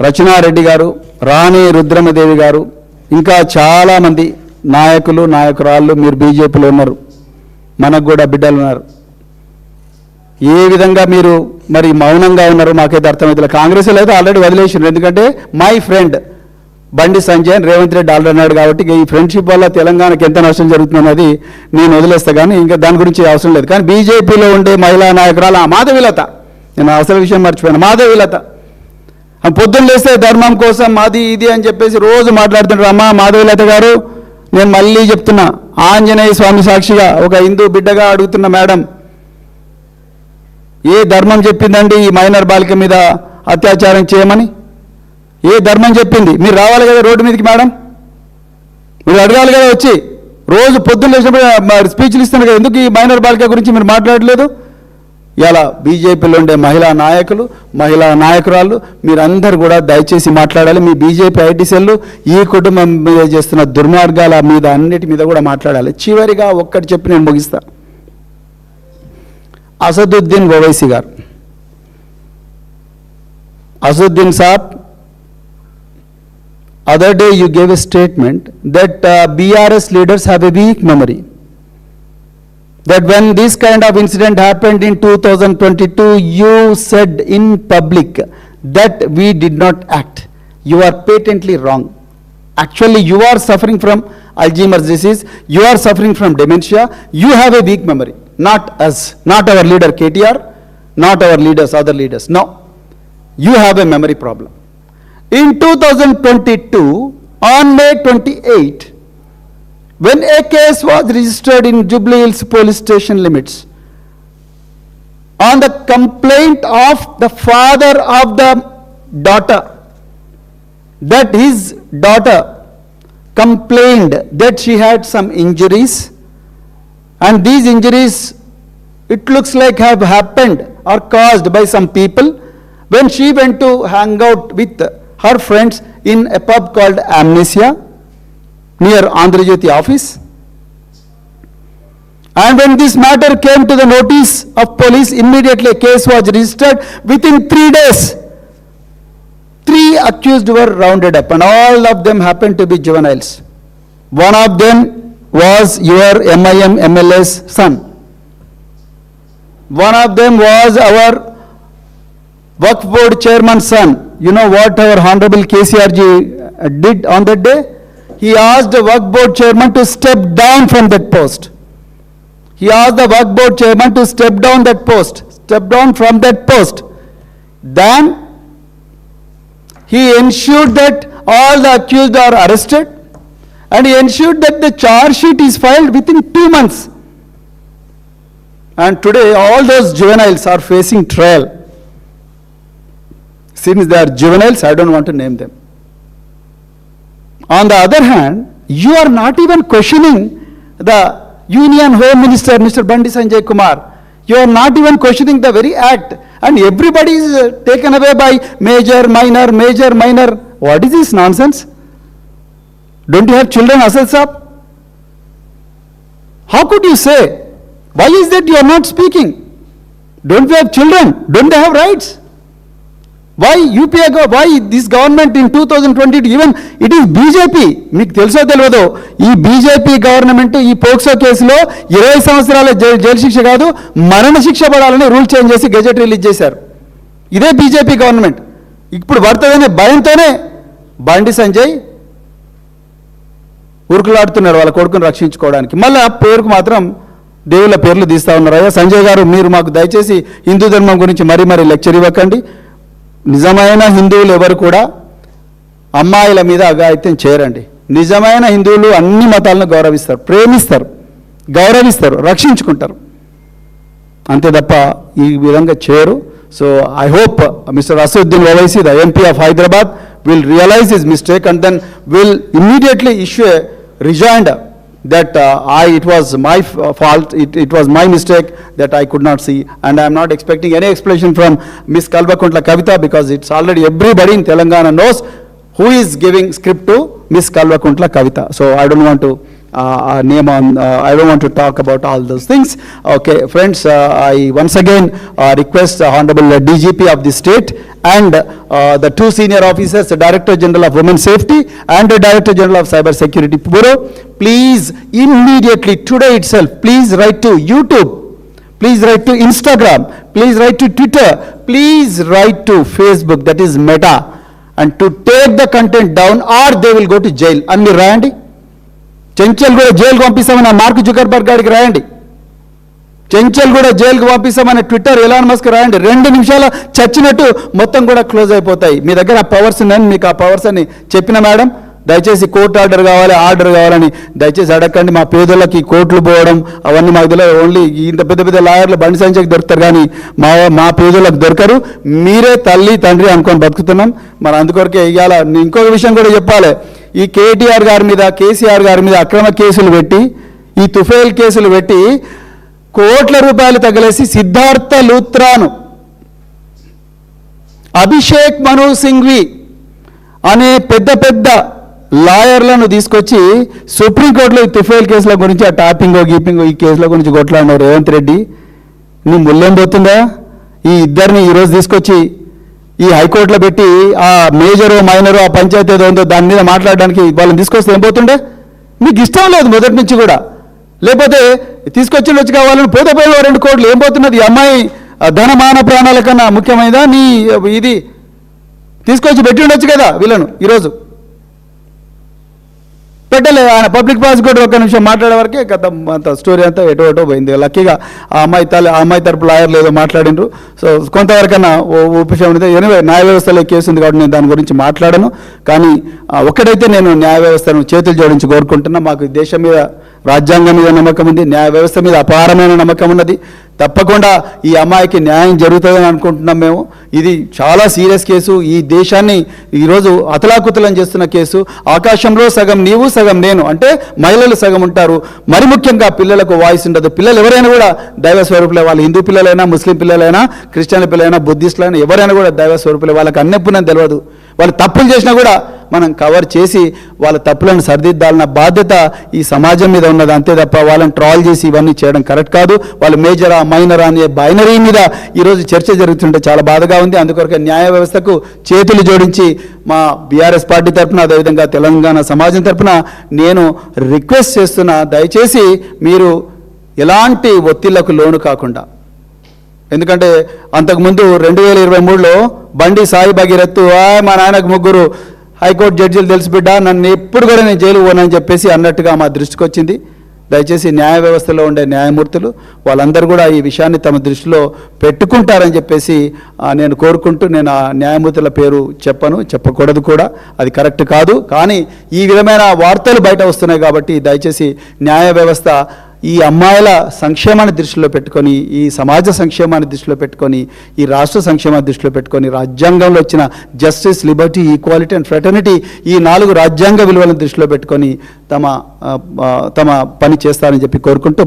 రచనారెడ్డి గారు, రాణి రుద్రమదేవి గారు, ఇంకా చాలామంది నాయకులు నాయకురాళ్ళు మీరు బీజేపీలో ఉన్నారు, మనకు కూడా బిడ్డలు ఉన్నారు. ఏ విధంగా మీరు మరి మౌనంగా ఉన్నారు మాకైతే అర్థమవుతుంది. కాంగ్రెస్లో అయితే ఆల్రెడీ వదిలేసిండ్రు, ఎందుకంటే my friend Bandi Sanjay Revanth Reddy already అన్నాడు కాబట్టి ఈ ఫ్రెండ్షిప్ వల్ల తెలంగాణకి ఎంత నష్టం జరుగుతున్నది నేను వదిలేస్తా, కానీ ఇంకా దాని గురించి అవసరం లేదు. కానీ బీజేపీలో ఉండే మహిళా నాయకురాలు మాధవీలత, నేను అసలు విషయం మర్చిపోయాను, మాధవీలత పొద్దున్న లేస్తే ధర్మం కోసం అది ఇది అని చెప్పేసి రోజు మాట్లాడుతుంటారు. అమ్మ మాధవీలత గారు, నేను మళ్ళీ చెప్తున్నా, ఆంజనేయ స్వామి సాక్షిగా ఒక హిందూ బిడ్డగా అడుగుతున్న మేడం, ఏ ధర్మం చెప్పిందండి ఈ మైనర్ బాలిక మీద అత్యాచారం చేయమని? ఏ ధర్మం చెప్పింది? మీరు రావాలి కదా రోడ్డు మీదకి మేడం, మీరు అడగాలి కదా వచ్చి. రోజు పొద్దున్న లేచినప్పుడు స్పీచ్లు ఇస్తున్నారు కదా, ఎందుకు ఈ మైనర్ బాలిక గురించి మీరు మాట్లాడలేదు? ఇలా బీజేపీలో ఉండే మహిళా నాయకులు మహిళా నాయకురాళ్ళు మీరందరూ కూడా దయచేసి మాట్లాడాలి. మీ బీజేపీ ఐటీ సెల్లు ఈ కుటుంబం మీద చేస్తున్న దుర్మార్గాల మీద అన్నిటి మీద కూడా మాట్లాడాలి. చివరిగా ఒక్కటి చెప్పి నేను ముగిస్తా. అసదుద్దీన్ ఓవైసీ గారు, అసదుద్దీన్ సాబ్, other day you gave a statement that BRS leaders have a weak memory, that when this kind of incident happened in 2022 you said in public that we did not act. You are patently wrong. Actually you are suffering from Alzheimer's disease, you are suffering from dementia, you have a weak memory, not us, not our leader KTR, not our leaders, other leaders. No, you have a memory problem. In 2022, on May 28, when a case was registered in Jubilee Hills police station limits on the complaint of the father of the daughter, that his daughter complained that she had some injuries, and these injuries, it looks like have happened or caused by some people when she went to hang out with her friends in a pub called Amnesia near Andhra Jyoti office. And when this matter came to the notice of police, immediately a case was registered. Within 3 days, 3 accused were rounded up, and all of them happened to be juveniles. One of them was your MIM MLA's son. One of them was our Waqf Board chairman's son. You know what our Honorable KCR ji did on that day? He asked the Waqf Board chairman to step down from that post. He asked the Waqf Board chairman to step down from that post. Then he ensured that all the accused are arrested, and he ensured that the charge sheet is filed within 2 months. And today all those juveniles are facing trial. Since they are juveniles, I don't want to name them. On the other hand, you are not even questioning the Union Home Minister, Mr. Bandi Sanjay Kumar. You are not even questioning the very act, and everybody is taken away by major, minor, major, minor. What is this nonsense? Don't you have children, Asad Saab? How could you say? Why is that you are not speaking? Don't we have children? Don't they have rights? Why UPA, why this government in 2022, even it is BJP, మీకు తెలుసో తెలియదో, ఈ BJP government ఈ POCSO కేసులో 20 సంవత్సరాల jail శిక్ష కాదు మరణ శిక్ష పడాలని రూల్ చేంజ్ చేసి గెజెట్ రిలీజ్ చేశారు. ఇదే బీజేపీ గవర్నమెంట్. ఇప్పుడు పడుతుందనే భయంతోనే బండి సంజయ్ ఉరుకులాడుతున్నాడు వాళ్ళ కొడుకుని రక్షించుకోవడానికి. మళ్ళీ ఆ పేరుకు మాత్రం దేవుళ్ళ పేర్లు తీస్తూ ఉన్నారు. అయ్యా సంజయ్ గారు, మీరు మాకు దయచేసి హిందూ ధర్మం గురించి మరీ లెక్చర్ ఇవ్వకండి. నిజమైన హిందువులు ఎవరు కూడా అమ్మాయిల మీద అఘాయిత్యం చేయరండి. నిజమైన హిందువులు అన్ని మతాలను గౌరవిస్తారు, ప్రేమిస్తారు, గౌరవిస్తారు, రక్షించుకుంటారు, అంతే తప్ప ఈ విధంగా చేయరు. So I hope mister Asaduddin Owaisi, the MP of Hyderabad, will realize his mistake and then will immediately issue a rejoinder that it was my fault, it was my mistake that I could not see, and I am not expecting any explanation from Miss Kalvakuntla Kavita because it's already everybody in Telangana knows who is giving script to Miss Kalvakuntla Kavita. So I don't want to I don't want to talk about all those things. Okay, friends, I once again request the Honorable DGP of the state and the two senior officers, the Director General of Women Safety and the Director General of Cyber Security Bureau, please immediately today itself, please write to YouTube, please write to Instagram, please write to Twitter, please write to Facebook, that is Meta, and to take the content down or they will go to jail. And మీరు రాయండి, చెంచల్ కూడా జైలుకు పంపిస్తామని mark Zuckerberg గారికి రాయండి, చెంచల్ కూడా జైలుకు పంపిస్తామని ట్విట్టర్ ఎలాన్ మస్క్ రాయండి. 2 నిమిషాలు చచ్చినట్టు మొత్తం కూడా క్లోజ్ అయిపోతాయి. మీ దగ్గర ఆ పవర్స్ ఉన్నాయని మీకు ఆ పవర్స్ అని చెప్పిన మేడం, దయచేసి కోర్టు ఆర్డర్ కావాలని దయచేసి అడగండి. మా పేదలకి కోర్టులు పోవడం అవన్నీ మాకు తెలియదు. ఓన్లీ ఇంత పెద్ద పెద్ద లాయర్లు బండి సంజయ్కి దొరుకుతారు కానీ మా పేదలకు దొరకరు. మీరే తల్లి తండ్రి అనుకొని బతుకుతున్నాం. మరి అందుకొరకే ఇవాళ ఇంకొక విషయం కూడా చెప్పాలి. ఈ కేటీఆర్ గారి మీద, కేసీఆర్ గారి మీద అక్రమ కేసులు పెట్టి, ఈ తుఫేల్ కేసులు పెట్టి కోట్ల రూపాయలు తగిలేసి సిద్ధార్థ లూత్రాను, అభిషేక్ మను సింఘ్వి అనే పెద్ద పెద్ద లాయర్లను తీసుకొచ్చి సుప్రీంకోర్టులో ఈ తుఫేల్ కేసుల గురించి ఆ టాపింగో గీపింగో ఈ కేసుల గురించి కొట్లాడినారు. రేవంత్ రెడ్డి నీ ముళ్ళేం పోతుందా? ఈ ఇద్దరిని ఈరోజు తీసుకొచ్చి ఈ హైకోర్టులో పెట్టి ఆ మేజరు మైనరు ఆ పంచాయతీ ఏదో ఉందో దాని మీద మాట్లాడడానికి వాళ్ళని తీసుకొస్తే ఏం పోతుండే? మీకు ఇష్టం లేదు మొదటి నుంచి కూడా, లేకపోతే తీసుకొచ్చి వచ్చి కావాలని పోతే 2 కోట్లు ఏం పోతున్నది? ఈ అమ్మాయి ధనమాన ప్రాణాల కన్నా ముఖ్యమైనదా? నీ ఇది తీసుకొచ్చి పెట్టి ఉండొచ్చు కదా వీళ్ళను. ఈరోజు పెట్టలే. ఆయన పబ్లిక్ ప్రాసిక్యూటర్ 1 నిమిషం మాట్లాడే వరకే గత అంత స్టోరీ అంతా ఎటో పోయింది. లక్కీగా ఆ అమ్మాయి తరపు లాయర్లు ఏదో మాట్లాడినరు. సో కొంతవరకన్నా ఉపశమనం. ఎనివే న్యాయ వ్యవస్థలో కేసు ఉంది కాబట్టి నేను దాని గురించి మాట్లాడను. కానీ ఒక్కడైతే నేను న్యాయ వ్యవస్థను చేతులు జోడించి కోరుకుంటున్నా. మాకు దేశం మీద, రాజ్యాంగం మీద నమ్మకం ఉంది, న్యాయ వ్యవస్థ మీద అపారమైన నమ్మకం ఉన్నది. తప్పకుండా ఈ అమ్మాయికి న్యాయం జరుగుతుందని అనుకుంటున్నాం మేము. ఇది చాలా సీరియస్ కేసు. ఈ దేశాన్ని ఈరోజు అతలాకుతలం చేస్తున్న కేసు. ఆకాశంలో సగం నీవు సగం నేను, అంటే మహిళలు సగం ఉంటారు. మరి ముఖ్యంగా పిల్లలకు వాయిస్ ఉండదు. పిల్లలు ఎవరైనా కూడా దైవ స్వరూపులే. వాళ్ళు హిందూ పిల్లలైనా, ముస్లిం పిల్లలైనా, క్రిస్టియన్ పిల్లలైనా, బుద్ధిస్టులైనా ఎవరైనా కూడా దైవ స్వరూపులే. వాళ్ళకి అన్నెప్పునని తెలియదు. వాళ్ళు తప్పులు చేసినా కూడా మనం కవర్ చేసి వాళ్ళ తప్పులను సరిదిద్దాలన్న బాధ్యత ఈ సమాజం మీద ఉన్నది. అంతే తప్ప వాళ్ళని ట్రాల్ చేసి ఇవన్నీ చేయడం కరెక్ట్ కాదు. వాళ్ళు మేజరా మైనరా అనే బైనరీ మీద ఈరోజు చర్చ జరుగుతుంటే చాలా బాధగా ఉంది. అందుకొరకే న్యాయ వ్యవస్థకు చేతులు జోడించి మా బీఆర్ఎస్ పార్టీ తరఫున, అదేవిధంగా తెలంగాణ సమాజం తరఫున నేను రిక్వెస్ట్ చేస్తున్నా, దయచేసి మీరు ఎలాంటి ఒత్తిళ్లకు లోను కాకుండా. ఎందుకంటే అంతకుముందు 2023లో బండి సాయి భగీరథ్ మా నాయనకు 3 హైకోర్టు జడ్జీలు తెలిసి బిడ్డ, నన్ను ఎప్పుడు కూడా నేను జైలు పోనని చెప్పేసి అన్నట్టుగా మా దృష్టికి వచ్చింది. దయచేసి న్యాయ వ్యవస్థలో ఉండే న్యాయమూర్తులు వాళ్ళందరూ కూడా ఈ విషయాన్ని తమ దృష్టిలో పెట్టుకుంటారని చెప్పేసి నేను కోరుకుంటూ, నేను ఆ న్యాయమూర్తుల పేరు చెప్పకూడదు కూడా, అది కరెక్ట్ కాదు. కానీ ఈ విధమైన వార్తలు బయట వస్తున్నాయి కాబట్టి దయచేసి న్యాయ వ్యవస్థ ఈ అమ్మాయిల సంక్షేమాన్ని దృష్టిలో పెట్టుకొని, ఈ సమాజ సంక్షేమాన్ని దృష్టిలో పెట్టుకొని, ఈ రాష్ట్ర సంక్షేమాన్ని దృష్టిలో పెట్టుకొని, రాజ్యాంగంలో వచ్చిన justice, Liberty, equality and fraternity ఈ 4 రాజ్యాంగ విలువలను దృష్టిలో పెట్టుకొని తమ పని చేస్తారని చెప్పి కోరుకుంటూ